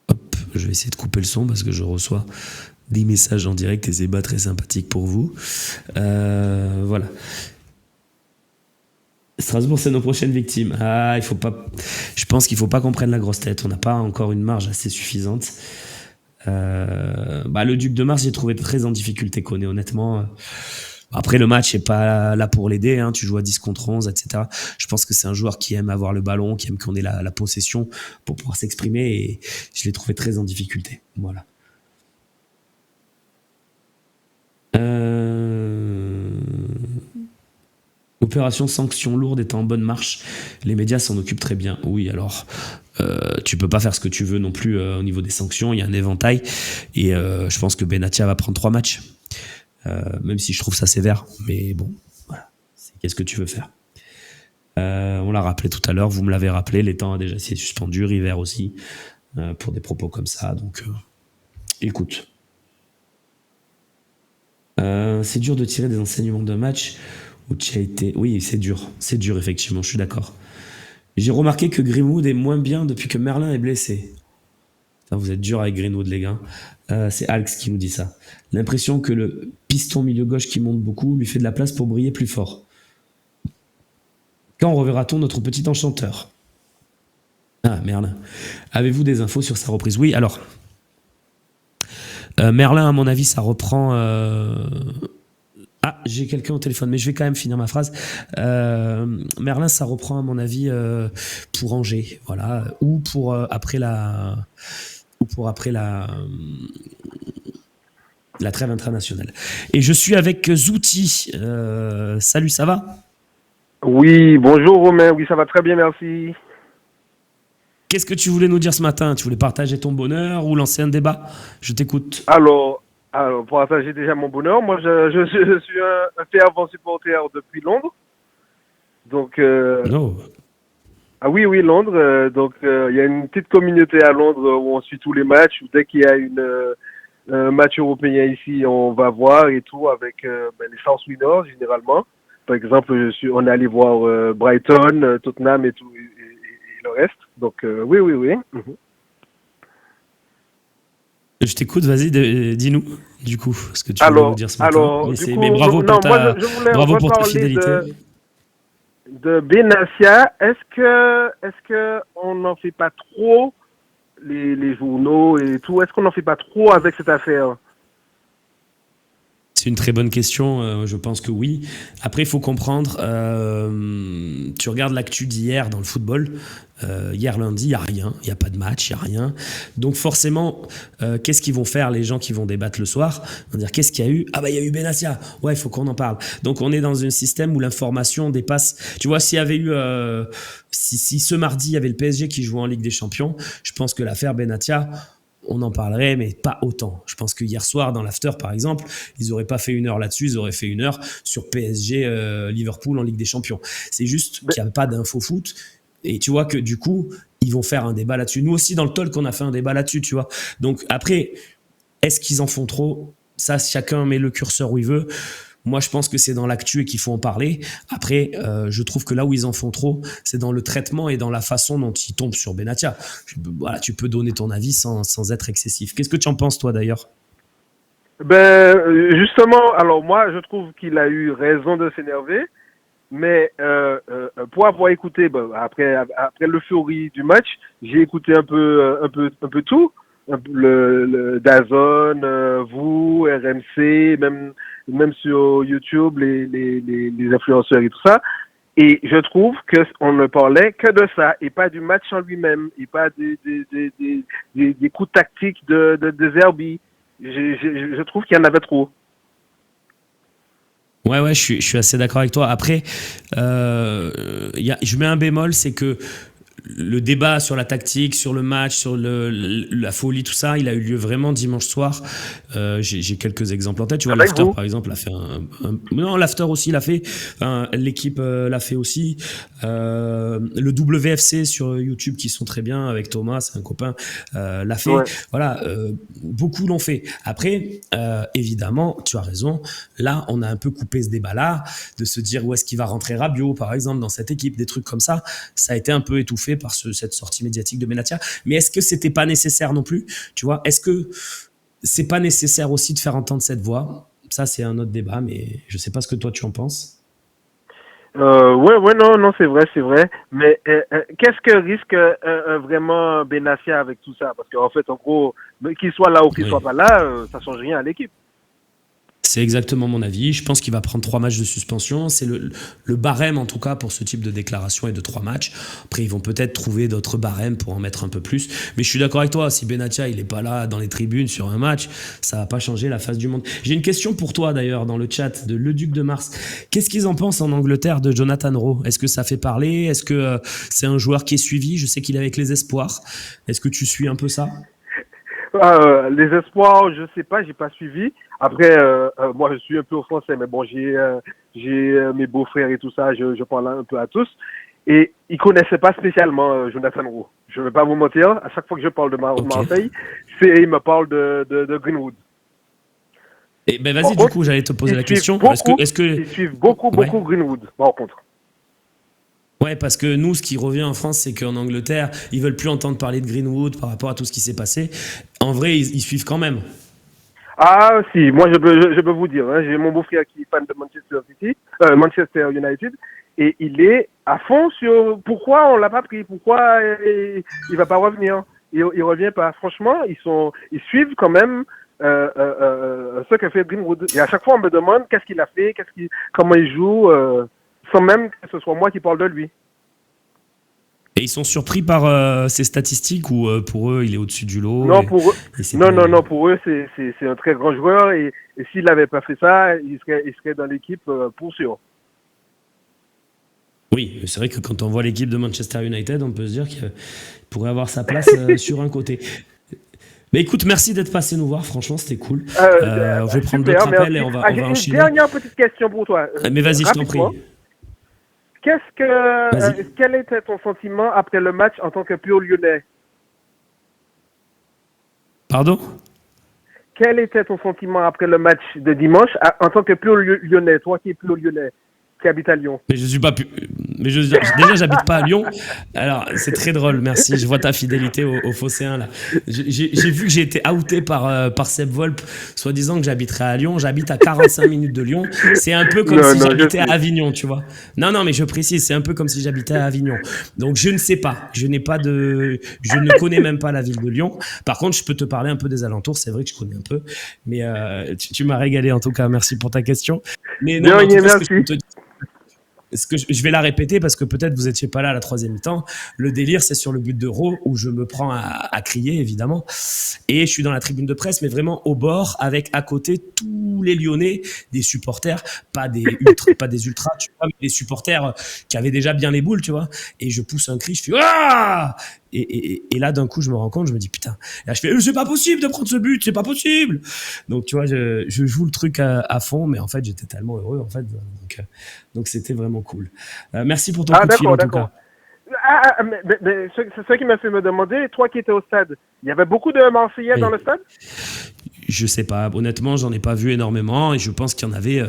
Hop, je vais essayer de couper le son parce que je reçois des messages en direct et c'est pas très sympathique pour vous. Voilà. Strasbourg, c'est nos prochaines victimes. Il faut pas. Je pense qu'il faut pas qu'on prenne la grosse tête. On n'a pas encore une marge assez suffisante. Le Duc de Mars, j'ai trouvé très en difficulté, Koné, honnêtement. Après, le match n'est pas là pour l'aider. Hein. Tu joues à 10 contre 11, etc. Je pense que c'est un joueur qui aime avoir le ballon, qui aime qu'on ait la possession pour pouvoir s'exprimer. Et je l'ai trouvé très en difficulté. Voilà. Opération sanction lourde est en bonne marche. Les médias s'en occupent très bien. Oui, alors, tu peux pas faire ce que tu veux non plus au niveau des sanctions. Il y a un éventail. Et je pense que Benatia va prendre 3 matchs. Même si je trouve ça sévère. Mais bon, voilà. Qu'est-ce que tu veux faire ? On l'a rappelé tout à l'heure. Vous me l'avez rappelé. L'étang a déjà été suspendu. River aussi. Pour des propos comme ça. Donc, écoute. C'est dur de tirer des enseignements de match où tu as été... Oui, c'est dur, effectivement, je suis d'accord. J'ai remarqué que Greenwood est moins bien depuis que Merlin est blessé. Putain, vous êtes dur avec Greenwood, les gars. C'est Alx qui nous dit ça. L'impression que le piston milieu gauche qui monte beaucoup lui fait de la place pour briller plus fort. Quand reverra-t-on notre petit enchanteur ? Merlin. Avez-vous des infos sur sa reprise ? Oui, alors... Merlin, à mon avis, ça reprend... j'ai quelqu'un au téléphone, mais je vais quand même finir ma phrase. Merlin, ça reprend, à mon avis, pour Angers, voilà, ou pour après la trêve internationale. Et je suis avec Zouti. Salut, ça va ? Oui, bonjour Romain. Oui, ça va très bien, merci. Qu'est-ce que tu voulais nous dire ce matin ? Tu voulais partager ton bonheur ou lancer un débat ? Je t'écoute. Alors, pour partager déjà mon bonheur, moi je suis un fervent supporter depuis Londres. Donc, oui, Londres. Donc, il y a une petite communauté à Londres où on suit tous les matchs. Dès qu'il y a un match européen ici, on va voir et tout avec les South Winners généralement. Par exemple, on est allé voir Brighton, Tottenham et tout. Le reste. Donc, oui. Je t'écoute, vas-y, dis-nous, du coup, ce que tu voulais nous dire ce matin. Mais bravo pour ta fidélité. De Benassia, est-ce que on n'en fait pas trop, les journaux et tout, est-ce qu'on n'en fait pas trop avec cette affaire ? C'est une très bonne question, je pense que oui. Après, il faut comprendre, tu regardes l'actu d'hier dans le football, hier lundi, il n'y a rien, il n'y a pas de match, il n'y a rien. Donc forcément, qu'est-ce qu'ils vont faire les gens qui vont débattre le soir ? Ils vont dire, qu'est-ce qu'il y a eu ? Il y a eu Benassia, ouais, il faut qu'on en parle. Donc on est dans un système où l'information dépasse... Tu vois, s'il y avait eu... si ce mardi, il y avait le PSG qui jouait en Ligue des Champions, je pense que l'affaire Benassia... on en parlerait, mais pas autant. Je pense que hier soir, dans l'after, par exemple, ils n'auraient pas fait 1 heure là-dessus, ils auraient fait 1 heure sur PSG Liverpool en Ligue des Champions. C'est juste qu'il n'y a pas d'info foot. Et tu vois que du coup, ils vont faire un débat là-dessus. Nous aussi, dans le talk, on a fait un débat là-dessus, tu vois. Donc après, est-ce qu'ils en font trop ? Ça, chacun met le curseur où il veut. Moi, je pense que c'est dans l'actu et qu'il faut en parler. Après, je trouve que là où ils en font trop, c'est dans le traitement et dans la façon dont ils tombent sur Benassia. Voilà, tu peux donner ton avis sans être excessif. Qu'est-ce que tu en penses, toi, d'ailleurs ? Justement, alors moi, je trouve qu'il a eu raison de s'énerver. Mais pour avoir écouté, après l'euphorie du match, j'ai écouté un peu tout. Le DAZN, vous, RMC, même sur YouTube, les influenceurs et tout ça. Et je trouve qu'on ne parlait que de ça, et pas du match en lui-même, et pas des coups tactiques de Zerbi. Je trouve qu'il y en avait trop. Ouais, je suis assez d'accord avec toi. Après, je mets un bémol, c'est que le débat sur la tactique, sur le match, sur la folie, tout ça, il a eu lieu vraiment dimanche soir. J'ai quelques exemples en tête. Tu vois, Avec l'after, vous? par exemple, a fait non, l'after aussi l'a fait. Enfin, l'équipe l'a fait aussi. Le WFC sur YouTube, qui sont très bien, avec Thomas, c'est un copain, l'a fait. Ouais. Voilà, beaucoup l'ont fait. Après, évidemment, tu as raison. Là, on a un peu coupé ce débat-là, de se dire où est-ce qu'il va rentrer Rabiot, par exemple, dans cette équipe, des trucs comme ça. Ça a été un peu étouffé par cette sortie médiatique de Benatia. Mais est-ce que c'était pas nécessaire non plus? Tu vois, est-ce que c'est pas nécessaire aussi de faire entendre cette voix? Ça, c'est un autre débat, mais je sais pas ce que toi tu en penses. Ouais, non, non, c'est vrai, c'est vrai. Mais qu'est-ce que risque vraiment Benassia avec tout ça? Parce qu'en fait, en gros, qu'il soit là ou qu'il soit Oui. pas là, ça change rien à l'équipe. C'est exactement mon avis. Je pense qu'il va prendre 3 matchs de suspension. C'est le barème, en tout cas, pour ce type de déclaration est de 3 matchs. Après, ils vont peut-être trouver d'autres barèmes pour en mettre un peu plus. Mais je suis d'accord avec toi. Si Benatia, il est pas là dans les tribunes sur un match, ça va pas changer la face du monde. J'ai une question pour toi, d'ailleurs, dans le chat de Le Duc de Mars. Qu'est-ce qu'ils en pensent en Angleterre de Jonathan Rowe? Est-ce que ça fait parler? Est-ce que c'est un joueur qui est suivi? Je sais qu'il est avec les espoirs. Est-ce que tu suis un peu ça? Les espoirs, je sais pas, j'ai pas suivi. Après, moi, je suis un peu au français, mais bon, j'ai mes beaux-frères et tout ça, je parle un peu à tous. Et ils connaissaient pas spécialement Jonathan Rowe. Je vais pas vous mentir, à chaque fois que je parle de Ok. Marseille, ils me parlent de Greenwood. Et ben Par vas-y, du contre, coup, j'allais te poser ils la suivent question. beaucoup, Est-ce que, ils suivent beaucoup, ouais. beaucoup Greenwood, par contre. Ouais, parce que nous, ce qui revient en France, c'est qu'en Angleterre, ils veulent plus entendre parler de Greenwood par rapport à tout ce qui s'est passé. En vrai, ils suivent quand même. Ah, si, moi, je peux vous dire, hein, j'ai mon beau-frère qui est fan de Manchester City, Manchester United, et il est à fond sur pourquoi on l'a pas pris, pourquoi il va pas revenir. Il revient pas. Franchement, ils suivent quand même ce que fait Greenwood. Et à chaque fois, on me demande qu'est-ce qu'il a fait, comment il joue, sans même que ce soit moi qui parle de lui. Et ils sont surpris par ces statistiques ou pour eux, il est au-dessus du lot Non, pour eux, et c'est non, pas... non, non, pour eux, c'est un très grand joueur et s'il n'avait pas fait ça, il serait dans l'équipe pour sûr. Oui, mais c'est vrai que quand on voit l'équipe de Manchester United, on peut se dire qu'il pourrait avoir sa place sur un côté. Mais écoute, merci d'être passé nous voir. Franchement, c'était cool. Je vais prendre Super, d'autres appels et merci. on va, Ah, on j'ai va une enchaîner. dernière petite question pour toi, Mais vas-y, je t'en prie. rapidement. Vas-y. Quel était ton sentiment après le match en tant que pur Lyonnais? Pardon? Quel était ton sentiment après le match de dimanche en tant que pur Lyonnais, toi qui es pur Lyonnais, qui habite à Lyon? Mais je suis pas pu... Mais déjà, j'habite pas à Lyon. Alors, c'est très drôle, merci. Je vois ta fidélité au Phocéen, là. J'ai vu que j'ai été outé par Seb Volp, soi-disant que j'habiterais à Lyon. J'habite à 45 minutes de Lyon. C'est un peu comme Non, si non, je j'habitais à sais. Avignon, tu vois. Non, non, mais je précise, c'est un peu comme si j'habitais à Avignon. Donc, je ne sais pas. Je ne connais même pas la ville de Lyon. Par contre, je peux te parler un peu des alentours. C'est vrai que je connais un peu. Mais tu m'as régalé, en tout cas. Merci pour ta question. Mais non, De mais en tout rien, cas, ce que je peux merci. te dire, je vais la répéter parce que peut-être vous étiez pas là à la troisième mi-temps. Le délire, c'est sur le but de Rowe où je me prends à crier, évidemment. Et je suis dans la tribune de presse, mais vraiment au bord, avec à côté tous les Lyonnais, des supporters, pas des ultras, tu vois, mais des supporters qui avaient déjà bien les boules, tu vois. Et je pousse un cri, je fais ah! Et là, d'un coup, je me rends compte, je me dis putain. Et là, je fais c'est pas possible de prendre ce but, c'est pas possible. Donc, tu vois, je joue le truc à fond, mais en fait, j'étais tellement heureux, en fait. Donc c'était vraiment cool. Merci pour ton Ah, coup de fil, d'accord, en tout d'accord. cas. Mais c'est ça qui m'a fait me demander, toi qui étais au stade, il y avait beaucoup de Marseillais dans Oui. le stade? Je sais pas, honnêtement, j'en ai pas vu énormément et je pense qu'il y en avait,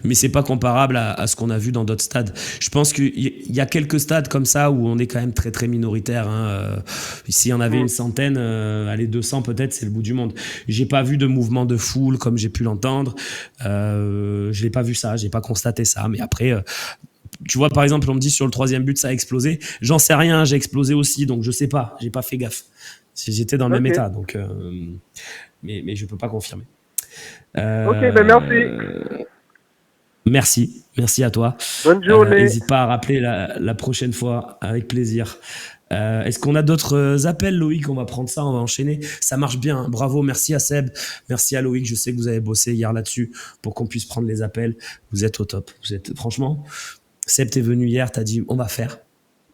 mais c'est pas comparable à ce qu'on a vu dans d'autres stades. Je pense qu'il y a quelques stades comme ça où on est quand même très très minoritaire. Hein. S'il y en avait une centaine, allez 200 peut-être, c'est le bout du monde. J'ai pas vu de mouvement de foule comme j'ai pu l'entendre. J'ai pas vu ça, j'ai pas constaté ça. Mais après, tu vois, par exemple, on me dit sur le troisième but ça a explosé. J'en sais rien, j'ai explosé aussi, donc je sais pas, j'ai pas fait gaffe. J'étais dans le même Ok, état, donc. Mais je peux pas confirmer. ok, ben merci. Merci à toi. Bonne journée. N'hésite pas à rappeler la prochaine fois, avec plaisir. Est-ce qu'on a d'autres appels, Loïc? On va prendre ça, on va enchaîner. Ça marche bien, hein. Bravo, merci à Seb, merci à Loïc. Je sais que vous avez bossé hier là-dessus pour qu'on puisse prendre les appels. Vous êtes au top. Franchement, Seb, t'es venu hier, t'as dit on va faire.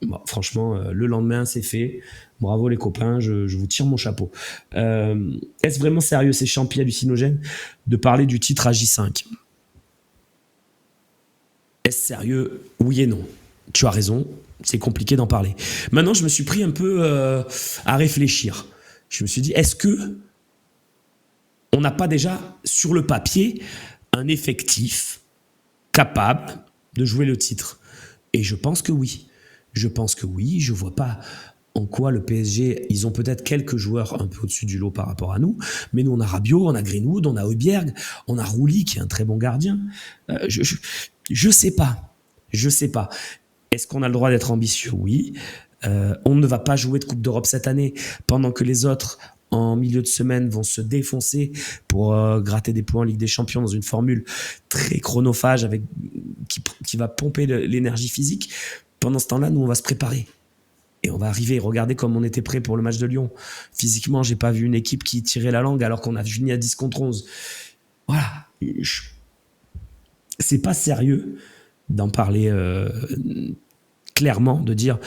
Bon, franchement, le lendemain, c'est fait. Bravo les copains, je vous tire mon chapeau. Est-ce vraiment sérieux, ces champis hallucinogènes, de parler du titre à J5? Est-ce sérieux? Oui et non. Tu as raison, c'est compliqué d'en parler. Maintenant, je me suis pris un peu à réfléchir. Je me suis dit, est-ce que on n'a pas déjà, sur le papier, un effectif capable de jouer le titre? Et je pense que oui. Je pense que oui. Je vois pas en quoi le PSG, ils ont peut-être quelques joueurs un peu au-dessus du lot par rapport à nous, mais nous on a Rabiot, on a Greenwood, on a Højbjerg, on a Rouli qui est un très bon gardien. Je sais pas. Je sais pas. Est-ce qu'on a le droit d'être ambitieux? Oui. On ne va pas jouer de Coupe d'Europe cette année, pendant que les autres, en milieu de semaine, vont se défoncer pour gratter des points en Ligue des Champions dans une formule très chronophage qui va pomper l'énergie physique. Pendant ce temps-là, nous, on va se préparer. Et on va arriver, regardez comme on était prêt pour le match de Lyon. Physiquement, j'ai pas vu une équipe qui tirait la langue alors qu'on a fini à 10 contre 11. Voilà. C'est pas sérieux d'en parler clairement, de dire,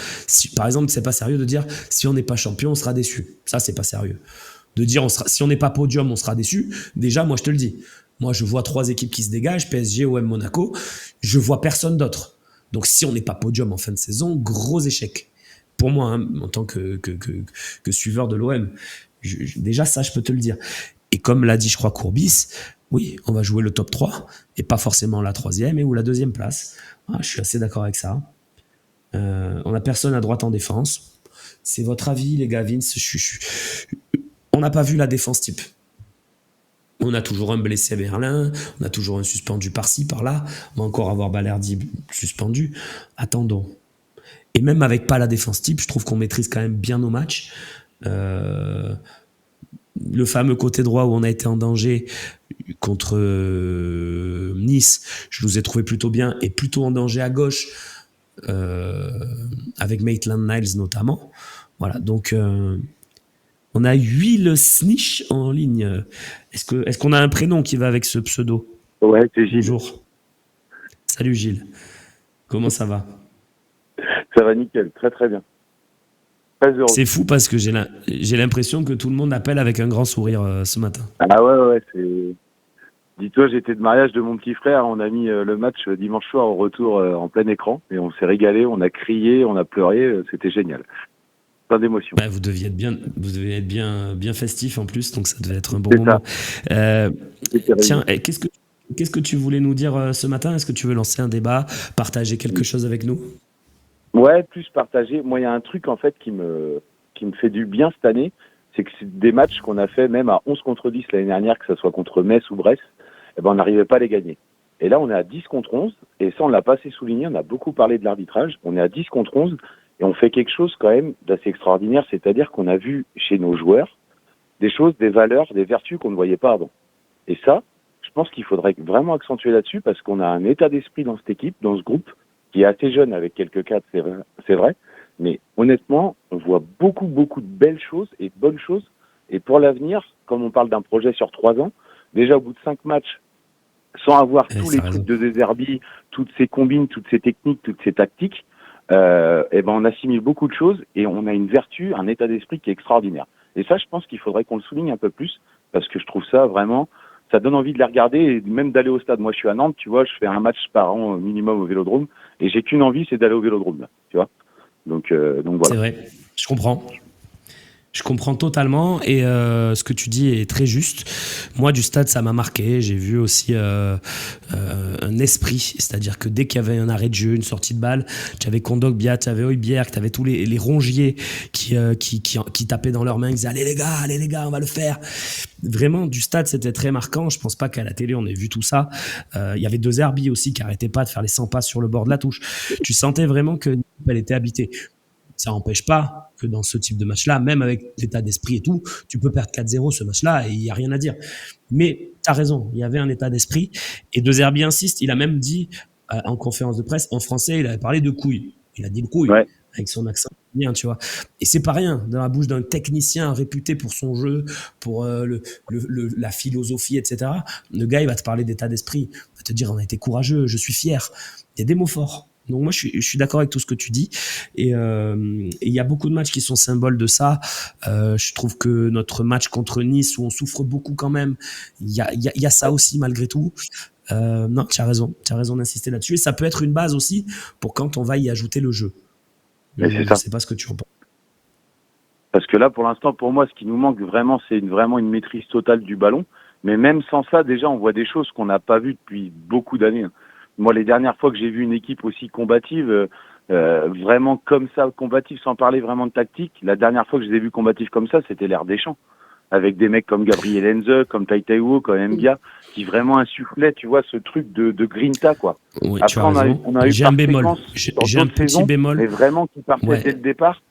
par exemple, c'est pas sérieux de dire si on n'est pas champion, on sera déçu. Ça, c'est pas sérieux. De dire si on n'est pas podium, on sera déçu. Déjà, moi, je te le dis. Moi, je vois 3 équipes qui se dégagent, PSG, OM, Monaco. Je vois personne d'autre. Donc, si on n'est pas podium en fin de saison, gros échec. Pour moi, hein, en tant que suiveur de l'OM. Déjà, ça, je peux te le dire. Et comme l'a dit, je crois, Courbis, oui, on va jouer le top 3 et pas forcément la 3e ou la 2e place. Ah, je suis assez d'accord avec ça. On n'a personne à droite en défense. C'est votre avis, les gars, Vince. On n'a pas vu la défense type. On a toujours un blessé à Berlin, on a toujours un suspendu par-ci, par-là, on va encore avoir Balerdi suspendu. Attendons. Et même avec pas la défense type, je trouve qu'on maîtrise quand même bien nos matchs. Le fameux côté droit où on a été en danger contre Nice, je nous ai trouvé plutôt bien, et plutôt en danger à gauche, avec Maitland-Niles notamment. Voilà, donc on a Will Snitch en ligne. Est-ce qu'on a un prénom qui va avec ce pseudo? Ouais, c'est Gilles. Bonjour. Salut Gilles. Comment ça va? Ça va nickel, très très bien. Très heureux. C'est fou parce que j'ai l'impression que tout le monde appelle avec un grand sourire ce matin. Ah ouais, c'est... Dis-toi, j'étais de mariage de mon petit frère, on a mis le match dimanche soir au retour en plein écran, et on s'est régalé, on a crié, on a pleuré, c'était génial. Plein d'émotions. Bah, vous deviez être bien festif en plus, donc ça devait être un bon moment. Tiens, qu'est-ce que tu voulais nous dire ce matin? Est-ce que tu veux lancer un débat, partager quelque chose avec nous? Ouais, plus partager. Moi, il y a un truc en fait qui me fait du bien cette année, c'est que c'est des matchs qu'on a fait même à 11 contre 10 l'année dernière, que ce soit contre Metz ou Brest, eh ben, on n'arrivait pas à les gagner. Et là, on est à 10 contre 11, et ça, on l'a pas assez souligné, on a beaucoup parlé de l'arbitrage, on est à 10 contre 11, et on fait quelque chose quand même d'assez extraordinaire, c'est-à-dire qu'on a vu chez nos joueurs des choses, des valeurs, des vertus qu'on ne voyait pas avant. Et ça, je pense qu'il faudrait vraiment accentuer là-dessus, parce qu'on a un état d'esprit dans cette équipe, dans ce groupe, qui est assez jeune avec quelques cadres, c'est vrai, mais honnêtement, on voit beaucoup de belles choses et de bonnes choses. Et pour l'avenir, comme on parle d'un projet sur 3 ans, déjà au bout de 5 matchs, sans avoir tous les trucs de Deserbi, toutes ces combines, toutes ces techniques, toutes ces tactiques, eh ben on assimile beaucoup de choses et on a une vertu, un état d'esprit qui est extraordinaire. Et ça, je pense qu'il faudrait qu'on le souligne un peu plus, parce que je trouve ça vraiment, ça donne envie de les regarder et même d'aller au stade. Moi, je suis à Nantes, tu vois, je fais un match par an minimum au Vélodrome, et j'ai qu'une envie, c'est d'aller au Vélodrome, là, tu vois. Donc voilà. C'est vrai, je comprends. Je comprends totalement, et ce que tu dis est très juste. Moi, du stade, ça m'a marqué. J'ai vu aussi un esprit, c'est-à-dire que dès qu'il y avait un arrêt de jeu, une sortie de balle, tu avais Kondogbia, tu avais Højbjerg, tu avais tous les rongiers qui tapaient dans leurs mains, qui disaient allez les gars, on va le faire. Vraiment, du stade, c'était très marquant. Je pense pas qu'à la télé, on ait vu tout ça. Il y avait Deserbi aussi qui arrêtait pas de faire les 100 passes sur le bord de la touche. Tu sentais vraiment que elle était habitée. Ça n'empêche pas que dans ce type de match-là, même avec l'état d'esprit et tout, tu peux perdre 4-0 ce match-là et il n'y a rien à dire. Mais tu as raison, il y avait un état d'esprit. Et De Zerbi insiste, il a même dit en conférence de presse, en français, il avait parlé de couilles. Il a dit le couille, ouais, avec son accent bien, tu vois. Et c'est pas rien, dans la bouche d'un technicien réputé pour son jeu, pour la philosophie, etc. Le gars, il va te parler d'état d'esprit, il va te dire, on a été courageux, je suis fier. Il y a des mots forts. Donc moi, je suis d'accord avec tout ce que tu dis. Et il y a beaucoup de matchs qui sont symboles de ça. Je trouve que notre match contre Nice, où on souffre beaucoup quand même, il y a ça aussi malgré tout. Non, tu as raison d'insister là-dessus. Et ça peut être une base aussi pour quand on va y ajouter le jeu. Mais c'est Je ça. sais pas ce que tu en penses. Parce que là, pour l'instant, pour moi, ce qui nous manque vraiment, c'est vraiment une maîtrise totale du ballon. Mais même sans ça, déjà, on voit des choses qu'on n'a pas vues depuis beaucoup d'années. Moi, les dernières fois que j'ai vu une équipe aussi combative, vraiment comme ça, combative, sans parler vraiment de tactique, la dernière fois que je les ai vus combatifs comme ça, c'était l'ère Deschamps. Avec des mecs comme Gabriel Heinze, comme Tai Taiwo, comme Mbia, qui vraiment insufflaient, tu vois, ce truc de grinta, quoi. Oui, tu Après, as raison. on a eu J'ai un par bémol. séquence dans J'ai un d'autres petit saisons, bémol. mais vraiment qui partaient Ouais. dès le départ.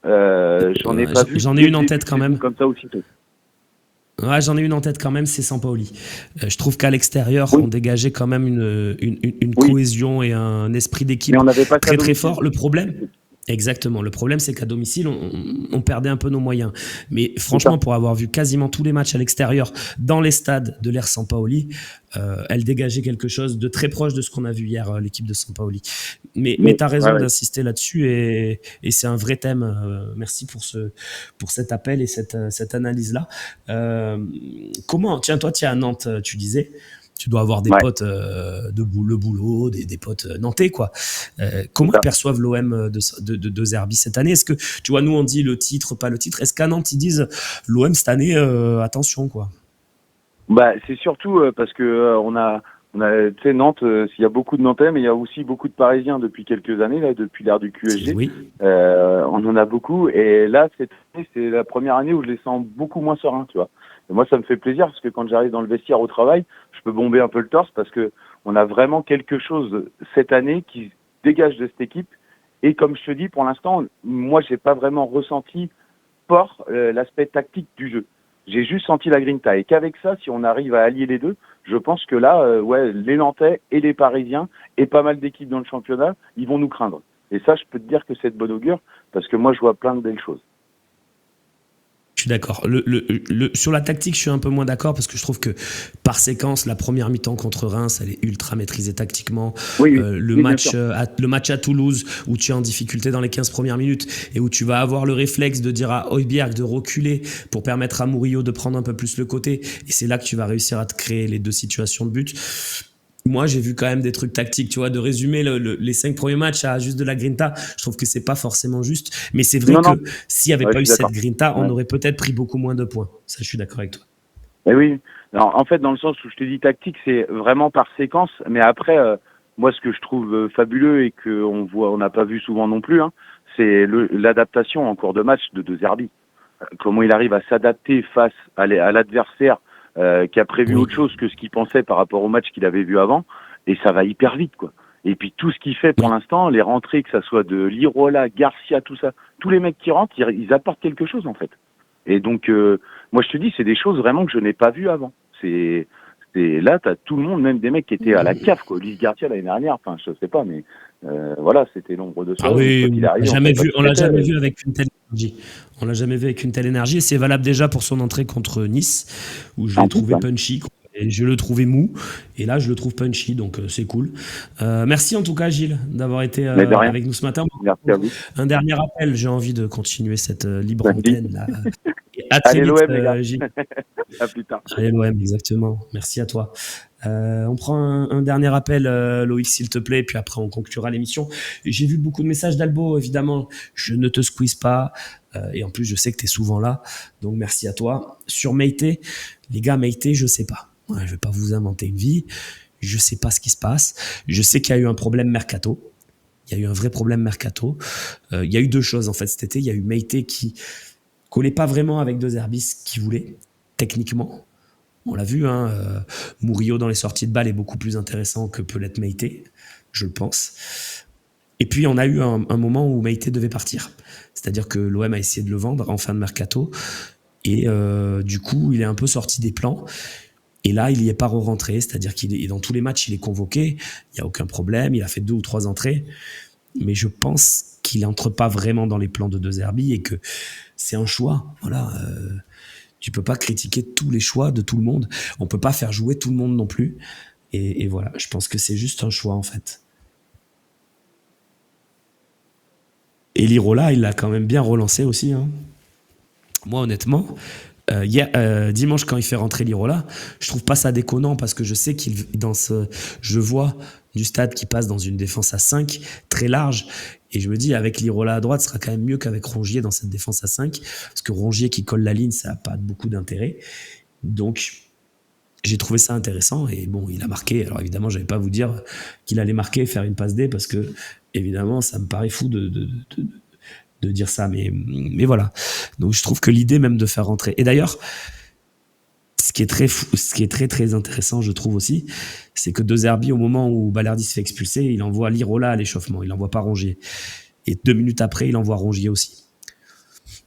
J'en ai pas vu. J'en ai dès une le en début tête de quand saison même. comme ça aussitôt. Ouais, j'en ai une en tête quand même, c'est Sampaoli. Je trouve qu'à l'extérieur, Oui. on dégageait quand même une Oui. cohésion et un esprit d'équipe Mais on n'avait pas ça à très très domicile. fort. Le problème, exactement, le problème c'est qu'à domicile, on perdait un peu nos moyens. Mais franchement, pour avoir vu quasiment tous les matchs à l'extérieur, dans les stades de l'ère Sampaoli, elle dégageait quelque chose de très proche de ce qu'on a vu hier, l'équipe de Sampaoli. Mais tu as raison ouais. d'insister là-dessus et c'est un vrai thème. Merci pour cet appel et cette analyse-là. Comment, tiens, toi, tu es à Nantes, tu disais, tu dois avoir des Ouais. potes le boulot, des potes nantais, quoi. Comment ils perçoivent l'OM de Zerbi cette année? Est-ce que, tu vois, nous, on dit le titre, pas le titre. Est-ce qu'à Nantes, ils disent l'OM cette année, attention, quoi? Bah, c'est surtout parce que tu sais, Nantes, il y a beaucoup de Nantais, mais il y a aussi beaucoup de Parisiens depuis quelques années, là, depuis l'ère du QSG. Oui. On en a beaucoup. Et là, cette année, c'est la première année où je les sens beaucoup moins sereins, tu vois. Et moi, ça me fait plaisir parce que quand j'arrive dans le vestiaire au travail, je peux bomber un peu le torse parce que on a vraiment quelque chose cette année qui se dégage de cette équipe. Et comme je te dis, pour l'instant, moi, j'ai pas vraiment ressenti fort l'aspect tactique du jeu. J'ai juste senti la grinta. Et qu'avec ça, si on arrive à allier les deux, je pense que là, ouais, les Nantais et les Parisiens et pas mal d'équipes dans le championnat, ils vont nous craindre. Et ça, je peux te dire que c'est de bonne augure parce que moi, je vois plein de belles choses. Je suis d'accord. Sur la tactique, je suis un peu moins d'accord parce que je trouve que par séquence, la première mi-temps contre Reims, elle est ultra maîtrisée tactiquement. Oui, le match à Toulouse, où tu es en difficulté dans les 15 premières minutes et où tu vas avoir le réflexe de dire à Højbjerg de reculer pour permettre à Murillo de prendre un peu plus le côté. Et c'est là que tu vas réussir à te créer les deux situations de but. Moi, j'ai vu quand même des trucs tactiques, tu vois, de résumer les 5 premiers matchs à juste de la grinta. Je trouve que c'est pas forcément juste. Mais c'est vrai que s'il n'y avait pas eu cette grinta, on aurait peut-être pris beaucoup moins de points. Ça, je suis d'accord avec toi. Mais oui. Alors, en fait, dans le sens où je te dis tactique, c'est vraiment par séquence. Mais après, moi, ce que je trouve fabuleux et on n'a pas vu souvent non plus, c'est l'adaptation en cours de match de Zerbi. Comment il arrive à s'adapter face à l'adversaire qui a prévu autre chose que ce qu'il pensait par rapport au match qu'il avait vu avant, et ça va hyper vite, quoi. Et puis tout ce qu'il fait pour l'instant, les rentrées, que ça soit de Lirola, Garcia, tout ça, tous les mecs qui rentrent, ils apportent quelque chose en fait. Et donc, moi je te dis, c'est des choses vraiment que je n'ai pas vues avant. Là, t'as tout le monde, même des mecs qui étaient à la cave, quoi. Ulysse Garcia l'année dernière, enfin je sais pas, mais voilà, c'était l'ombre de soi. Ah oui, on l'a jamais vu avec une telle énergie. On l'a jamais vu avec une telle énergie et c'est valable déjà pour son entrée contre Nice où je l'ai trouvé punchy et je le trouvais mou et là je le trouve punchy donc c'est cool. Merci en tout cas Gilles d'avoir été avec nous ce matin. Merci à vous. Un dernier appel, j'ai envie de continuer cette libre antenne là. À très Allez, vite, l'OM, les gars. Gilles. À plus tard. Allez l'OM, exactement. Merci à toi. On prend un dernier appel, Loïc, s'il te plaît, puis après on conclura l'émission. J'ai vu beaucoup de messages d'Albo, évidemment. Je ne te squeeze pas. Et en plus, je sais que tu es souvent là. Donc, merci à toi. Sur Meïté, les gars, Meïté, je sais pas. Ouais, je vais pas vous inventer une vie. Je sais pas ce qui se passe. Je sais qu'il y a eu un problème mercato. Il y a eu un vrai problème mercato. Il y a eu deux choses, en fait, cet été. Il y a eu Meïté qui collait pas vraiment avec De Zerbi ce qu'il voulait, techniquement. On l'a vu, Murillo dans les sorties de balle est beaucoup plus intéressant que peut l'être Meïté, je le pense. Et puis on a eu un moment où Meïté devait partir. C'est-à-dire que l'OM a essayé de le vendre en fin de mercato. Et du coup, il est un peu sorti des plans. Et là, il n'y est pas re-rentré. C'est-à-dire qu'il est dans tous les matchs, il est convoqué. Il n'y a aucun problème. Il a fait 2 ou 3 entrées. Mais je pense qu'il n'entre pas vraiment dans les plans de Zerbi et que c'est un choix. Voilà. Tu peux pas critiquer tous les choix de tout le monde. On peut pas faire jouer tout le monde non plus. Et voilà, je pense que c'est juste un choix en fait. Et Lirola, il l'a quand même bien relancé aussi, hein. Moi, honnêtement, dimanche, quand il fait rentrer Lirola, je trouve pas ça déconnant parce que je sais je vois du stade qui passe dans une défense à 5 très large. Et je me dis, avec Lirola à droite, ce sera quand même mieux qu'avec Rongier dans cette défense à 5. Parce que Rongier qui colle la ligne, ça n'a pas beaucoup d'intérêt. Donc, j'ai trouvé ça intéressant. Et bon, il a marqué. Alors évidemment, je n'allais pas vous dire qu'il allait marquer et faire une passe D parce que, évidemment, ça me paraît fou de dire ça. Mais voilà. Donc, je trouve que l'idée même de faire rentrer. Et d'ailleurs, ce qui est très très intéressant, je trouve aussi, c'est que De Zerbi, au moment où Balerdi se fait expulser, il envoie Lirola à l'échauffement, il n'envoie pas Rongier. Et 2 minutes après, il envoie Rongier aussi.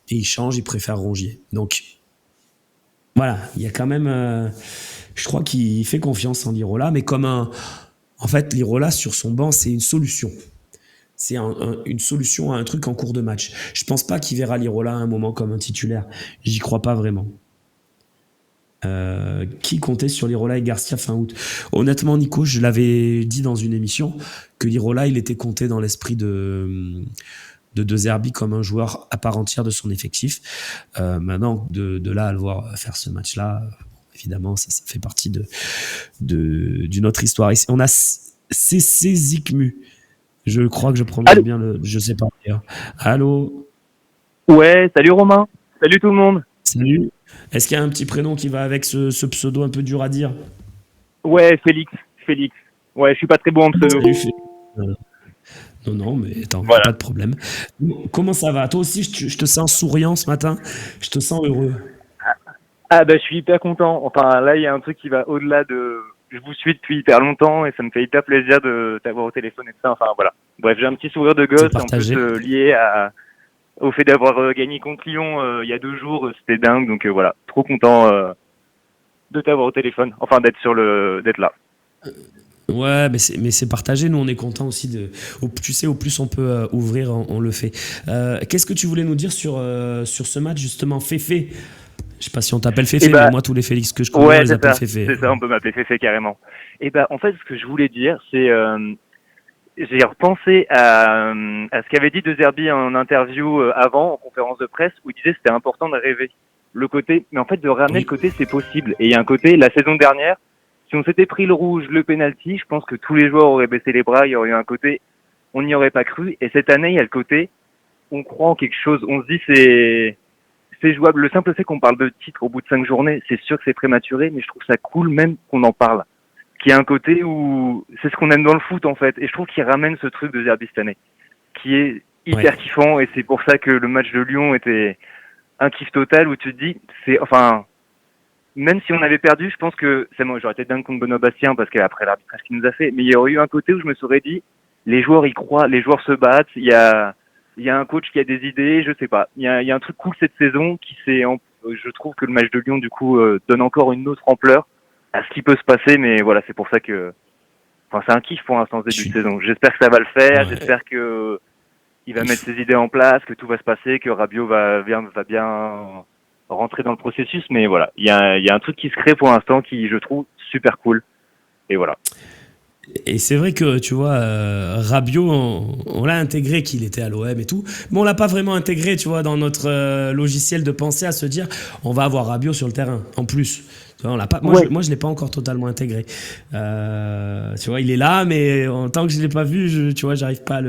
Et il change, il préfère Rongier. Donc, voilà, il y a quand même... je crois qu'il fait confiance en Lirola, mais en fait, Lirola, sur son banc, c'est une solution. C'est une solution à un truc en cours de match. Je pense pas qu'il verra Lirola à un moment comme un titulaire. J'y crois pas vraiment. Qui comptait sur Lirola et Garcia fin août. Honnêtement, Nico, je l'avais dit dans une émission que Lirola, il était compté dans l'esprit de Zerbi comme un joueur à part entière de son effectif. Maintenant, de là à le voir faire ce match-là, évidemment, ça fait partie d'une autre histoire. Ici, on a CC Zikmu. Je crois que je prononce bien je sais pas d'ailleurs. Allô? Ouais, salut Romain. Salut tout le monde. Salut. Est-ce qu'il y a un petit prénom qui va avec ce pseudo un peu dur à dire? Ouais, Félix. Ouais, je suis pas très bon en pseudo. Salut Félix. Non, mais attends, Voilà. pas de problème. Comment ça va? Toi aussi, je te sens souriant ce matin. Je te sens heureux. Ah bah je suis hyper content. Enfin là, il y a un truc qui va au-delà de... Je vous suis depuis hyper longtemps et ça me fait hyper plaisir de t'avoir au téléphone et tout ça. Enfin voilà. Bref, j'ai un petit sourire de gosse en plus lié au fait d'avoir gagné contre Lyon il y a 2 jours. C'était dingue. Donc voilà, trop content de t'avoir au téléphone. Enfin d'être là. Ouais, mais c'est partagé. Nous, on est content aussi tu sais, au plus on peut ouvrir, on le fait. Qu'est-ce que tu voulais nous dire sur ce match, justement, Féfé? Je sais pas si on t'appelle Féfé, mais moi, tous les Félix que je connais, on les appelle Féfé. C'est ça, on peut m'appeler Féfé carrément. Et en fait, ce que je voulais dire, c'est... j'ai repensé à ce qu'avait dit De Zerbi en interview avant, en conférence de presse, où il disait que c'était important de rêver. Le côté... Mais en fait, de ramener le côté, c'est possible. Et il y a un côté, la saison dernière, si on s'était pris le rouge, le penalty, je pense que tous les joueurs auraient baissé les bras, il y aurait eu un côté, on n'y aurait pas cru. Et cette année, il y a le côté, on croit en quelque chose, on se dit c'est jouable. Le simple fait qu'on parle de titre au bout de 5 journées, c'est sûr que c'est prématuré, mais je trouve ça cool même qu'on en parle. Qu'il y a un côté où c'est ce qu'on aime dans le foot en fait. Et je trouve qu'il ramène ce truc de Zerbi cette année, qui est hyper kiffant. Et c'est pour ça que le match de Lyon était un kiff total où tu te dis, même si on avait perdu, je pense que moi j'aurais été dingue contre Benoît Bastien parce qu'après l'arbitrage qu'il nous a fait, mais il y aurait eu un côté où je me serais dit, les joueurs y croient, les joueurs se battent, il y a un coach qui a des idées, je sais pas. Il y a un truc cool cette saison je trouve que le match de Lyon du coup donne encore une autre ampleur à ce qui peut se passer, mais voilà, c'est pour ça que, c'est un kiff pour l'instant ce début de saison. J'espère que ça va le faire, j'espère que il va mettre ses idées en place, que tout va se passer, que Rabiot va bien rentrer dans le processus, mais voilà, il y a un truc qui se crée pour l'instant qui, je trouve, super cool. Et voilà. Et c'est vrai que, tu vois, Rabiot, on l'a intégré qu'il était à l'OM et tout, mais on l'a pas vraiment intégré, tu vois, dans notre logiciel de pensée à se dire, on va avoir Rabiot sur le terrain, en plus. Tu vois, moi, je l'ai pas encore totalement intégré. Tu vois, il est là, mais en tant que je l'ai pas vu, tu vois, j'arrive pas à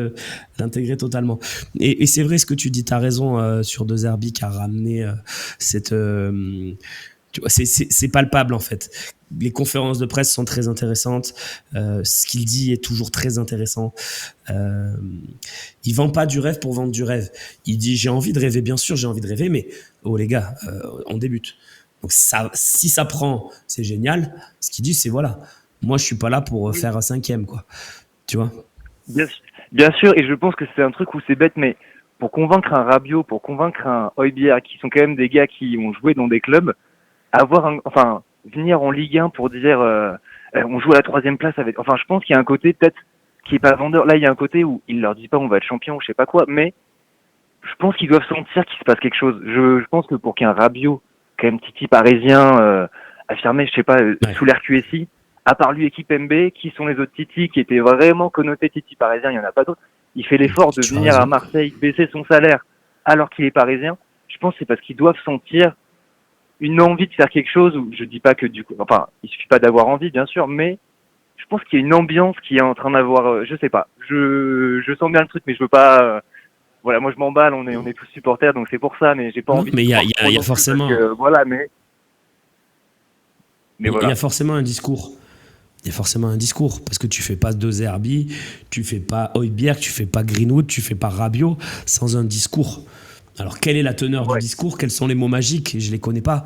l'intégrer totalement. Et c'est vrai ce que tu dis, t'as raison sur De Zerbi qui a ramené cette... tu vois, c'est palpable en fait. Les conférences de presse sont très intéressantes. Ce qu'il dit est toujours très intéressant. Il vend pas du rêve pour vendre du rêve. Il dit j'ai envie de rêver, bien sûr j'ai envie de rêver, mais oh les gars, on débute. Donc si ça prend, c'est génial. Ce qu'il dit c'est voilà, moi je suis pas là pour faire un 5e quoi. Tu vois. Bien sûr, et je pense que c'est un truc où c'est bête, mais pour convaincre un Rabiot, pour convaincre un Højbjerg, qui sont quand même des gars qui ont joué dans des clubs, venir en Ligue 1 pour dire on joue à la 3e place avec... Enfin, je pense qu'il y a un côté peut-être qui est pas vendeur. Là, il y a un côté où il leur dit pas on va être champion ou je sais pas quoi, mais je pense qu'ils doivent sentir qu'il se passe quelque chose. Je pense que pour qu'un Rabiot, quand même Titi parisien, affirmé, je sais pas, sous l'air QSI, à part lui équipe MB, qui sont les autres Titi qui étaient vraiment connotés Titi parisien, il y en a pas d'autres. il fait l'effort de Tu as venir à raison. Marseille, baisser son salaire alors qu'il est parisien. Je pense que c'est parce qu'ils doivent sentir une envie de faire quelque chose. Où je dis pas que du coup, enfin, il suffit pas d'avoir envie, bien sûr, mais je pense qu'il y a une ambiance qui est en train d'avoir. Je sais pas. Je sens bien le truc, mais je veux pas. Voilà, moi je m'emballe. On est tous supporters, donc c'est pour ça. Mais j'ai pas Non, envie. mais de il y a, croire il y trop a- il y a non plus, forcément, parce que, voilà, mais il y voilà. a forcément un discours. Il y a forcément un discours parce que tu fais pas De Zerbi, tu fais pas Højbjerg, tu fais pas Greenwood, tu fais pas Rabiot sans un discours. Alors, quelle est la teneur du Ouais. discours? Quels sont les mots magiques? Je les connais pas.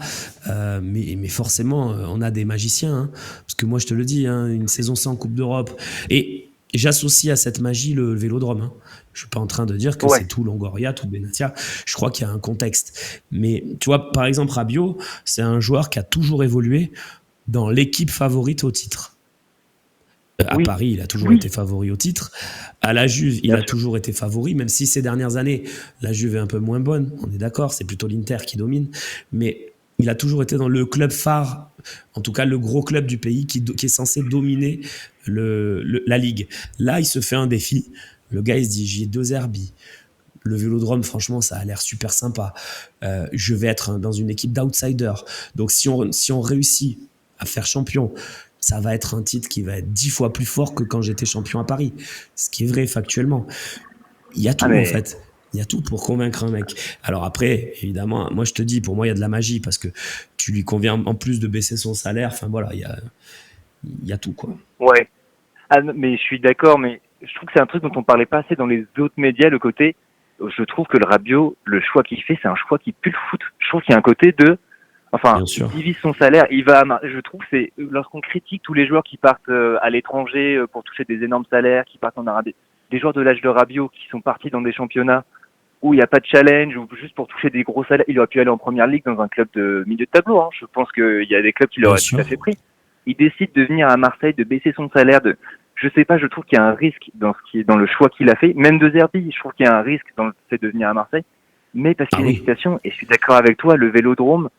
Mais forcément, on a des magiciens. Hein. Parce que moi, je te le dis, hein, une saison sans Coupe d'Europe. Et j'associe à cette magie le Vélodrome. Hein. Je suis pas en train de dire que Ouais. c'est tout Longoria, tout Benatia. Je crois qu'il y a un contexte. Mais tu vois, par exemple, Rabiot, c'est un joueur qui a toujours évolué dans l'équipe favorite au titre. À Oui. Paris, il a toujours Oui. été favori au titre. À la Juve, il Bien a sûr. toujours été favori, même si ces dernières années, la Juve est un peu moins bonne. On est d'accord, c'est plutôt l'Inter qui domine. Mais il a toujours été dans le club phare, en tout cas le gros club du pays qui est censé dominer la Ligue. Là, il se fait un défi. Le gars, il se dit, j'ai 2 Zerbi. Le Vélodrome, franchement, ça a l'air super sympa. Je vais être dans une équipe d'outsiders. Donc, si on réussit à faire champion, ça va être un titre qui va être 10 fois plus fort que quand j'étais champion à Paris. Ce qui est vrai factuellement. Il y a tout, Ah, mais en fait. Il y a tout pour convaincre un mec. Alors après, évidemment, moi je te dis, pour moi, il y a de la magie parce que tu lui conviens en plus de baisser son salaire. Enfin voilà, il y a tout, quoi. ouais. Ah, mais je suis d'accord, mais je trouve que c'est un truc dont on parlait pas assez dans les autres médias, le côté. Je trouve que le Rabiot, le choix qu'il fait, c'est un choix qui pue le foot. Je trouve qu'il y a un côté de, enfin, Bien il sûr. divise son salaire, je trouve que c'est lorsqu'on critique tous les joueurs qui partent à l'étranger pour toucher des énormes salaires, qui partent en Arabie, des joueurs de l'âge de Rabiot qui sont partis dans des championnats où il n'y a pas de challenge ou juste pour toucher des gros salaires, il aurait pu aller en première ligue dans un club de milieu de tableau. Hein. Je pense qu'il y a des clubs qui Bien l'auraient tout sûr. à fait pris. Il décide de venir à Marseille, de baisser son salaire, je sais pas, je trouve qu'il y a un risque dans le choix qu'il a fait. Même de Zerbi, je trouve qu'il y a un risque dans le fait de venir à Marseille. Mais parce qu'il y a une excitation, et je suis d'accord avec toi, le Vélodrome,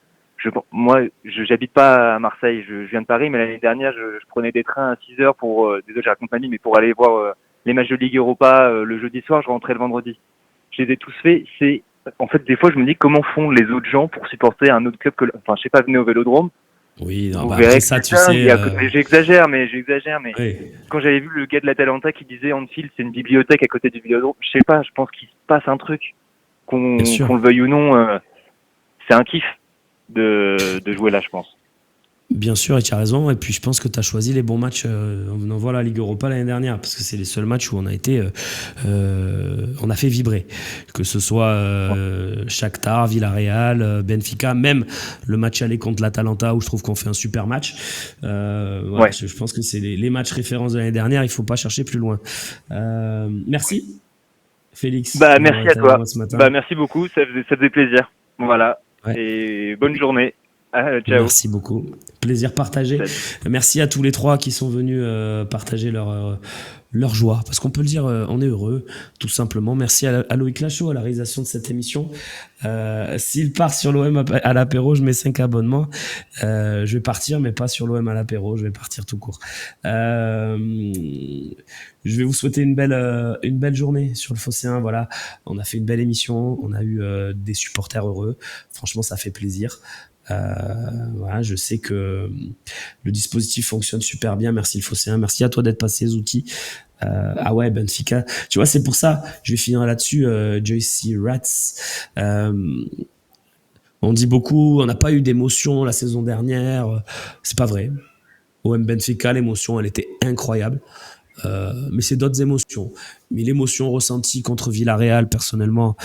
moi, j'habite pas à Marseille, je viens de Paris, mais l'année dernière, je prenais des trains à 6 heures désolé, j'ai raconté ma vie, mais pour aller voir les matchs de Ligue Europa le jeudi soir, je rentrais le vendredi. Je les ai tous faits. En fait, des fois, je me dis comment font les autres gens pour supporter un autre club enfin, je sais pas, venez au Vélodrome. Oui, non, Vous bah verrez après que ça, c'est tu dingue, sais. mais j'exagère, mais Oui. quand j'avais vu le gars de l'Atalanta qui disait Anfield, c'est une bibliothèque à côté du Vélodrome, je sais pas, je pense qu'il se passe un truc, Bien sûr. qu'on le veuille ou non, c'est un kiff de jouer là, je pense. Bien sûr, et tu as raison. Et puis, je pense que tu as choisi les bons matchs en venant voir la Ligue Europa l'année dernière, parce que c'est les seuls matchs où on a été, on a fait vibrer. Que ce soit Shakhtar, Villarreal, Benfica, même le match aller contre l'Atalanta, où je trouve qu'on fait un super match. Voilà, Ouais. je pense que c'est les matchs références de l'année dernière. Il faut pas chercher plus loin. Merci, Félix. Bah, d'avoir merci à été avec toi. moi ce matin. Bah, merci beaucoup, ça faisait plaisir. Voilà. Ouais. Et bonne journée. Ciao. Merci beaucoup. Plaisir partagé. Salut. Merci à tous les trois qui sont venus partager leur joie. Parce qu'on peut le dire, on est heureux, tout simplement. Merci à Loïc Lachaud, à la réalisation de cette émission. S'il part sur l'OM à l'apéro, je mets 5 abonnements. Je vais partir, mais pas sur l'OM à l'apéro. Je vais partir tout court. Je vais vous souhaiter une belle journée sur le Phocéen. Voilà, on a fait une belle émission. On a eu des supporters heureux. Franchement, ça fait plaisir. Voilà, je sais que le dispositif fonctionne super bien. Merci le Phocéen, merci à toi d'être passé, Zouti. Ah ouais, Benfica. Tu vois, c'est pour ça, je vais finir là-dessus. Joyce Rats. On dit beaucoup, on n'a pas eu d'émotion la saison dernière. C'est pas vrai. OM Benfica, l'émotion, elle était incroyable. Mais c'est d'autres émotions. Mais l'émotion ressentie contre Villarreal, personnellement,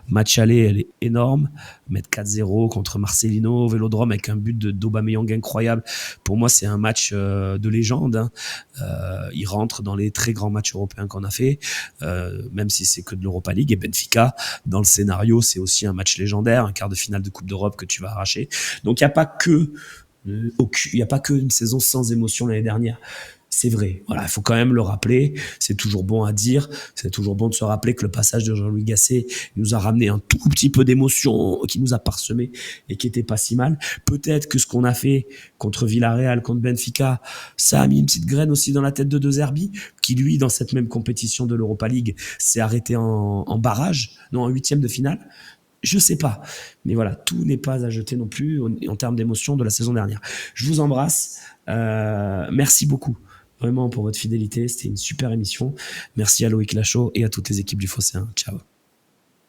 match aller, elle est énorme. Mettre 4-0 contre Marcelino au Vélodrome avec un but d'Aubameyang incroyable. Pour moi, c'est un match de légende. Hein. Il rentre dans les très grands matchs européens qu'on a fait, même si c'est que de l'Europa League. Et Benfica, dans le scénario, c'est aussi un match légendaire, un quart de finale de Coupe d'Europe que tu vas arracher. Donc, il n'y a pas que une saison sans émotion l'année dernière. C'est vrai, voilà, il faut quand même le rappeler, c'est toujours bon à dire, c'est toujours bon de se rappeler que le passage de Jean-Louis Gasset nous a ramené un tout petit peu d'émotion, qui nous a parsemé et qui était pas si mal. Peut-être que ce qu'on a fait contre Villarreal, contre Benfica, ça a mis une petite graine aussi dans la tête de De Zerbi, qui lui, dans cette même compétition de l'Europa League, s'est arrêté en barrage, non, en huitième de finale. Je sais pas. Mais voilà, tout n'est pas à jeter non plus en termes d'émotion de la saison dernière. Je vous embrasse. Merci beaucoup. Vraiment pour votre fidélité. C'était une super émission. Merci à Loïc Lachaud et à toutes les équipes du Phocéen. Ciao.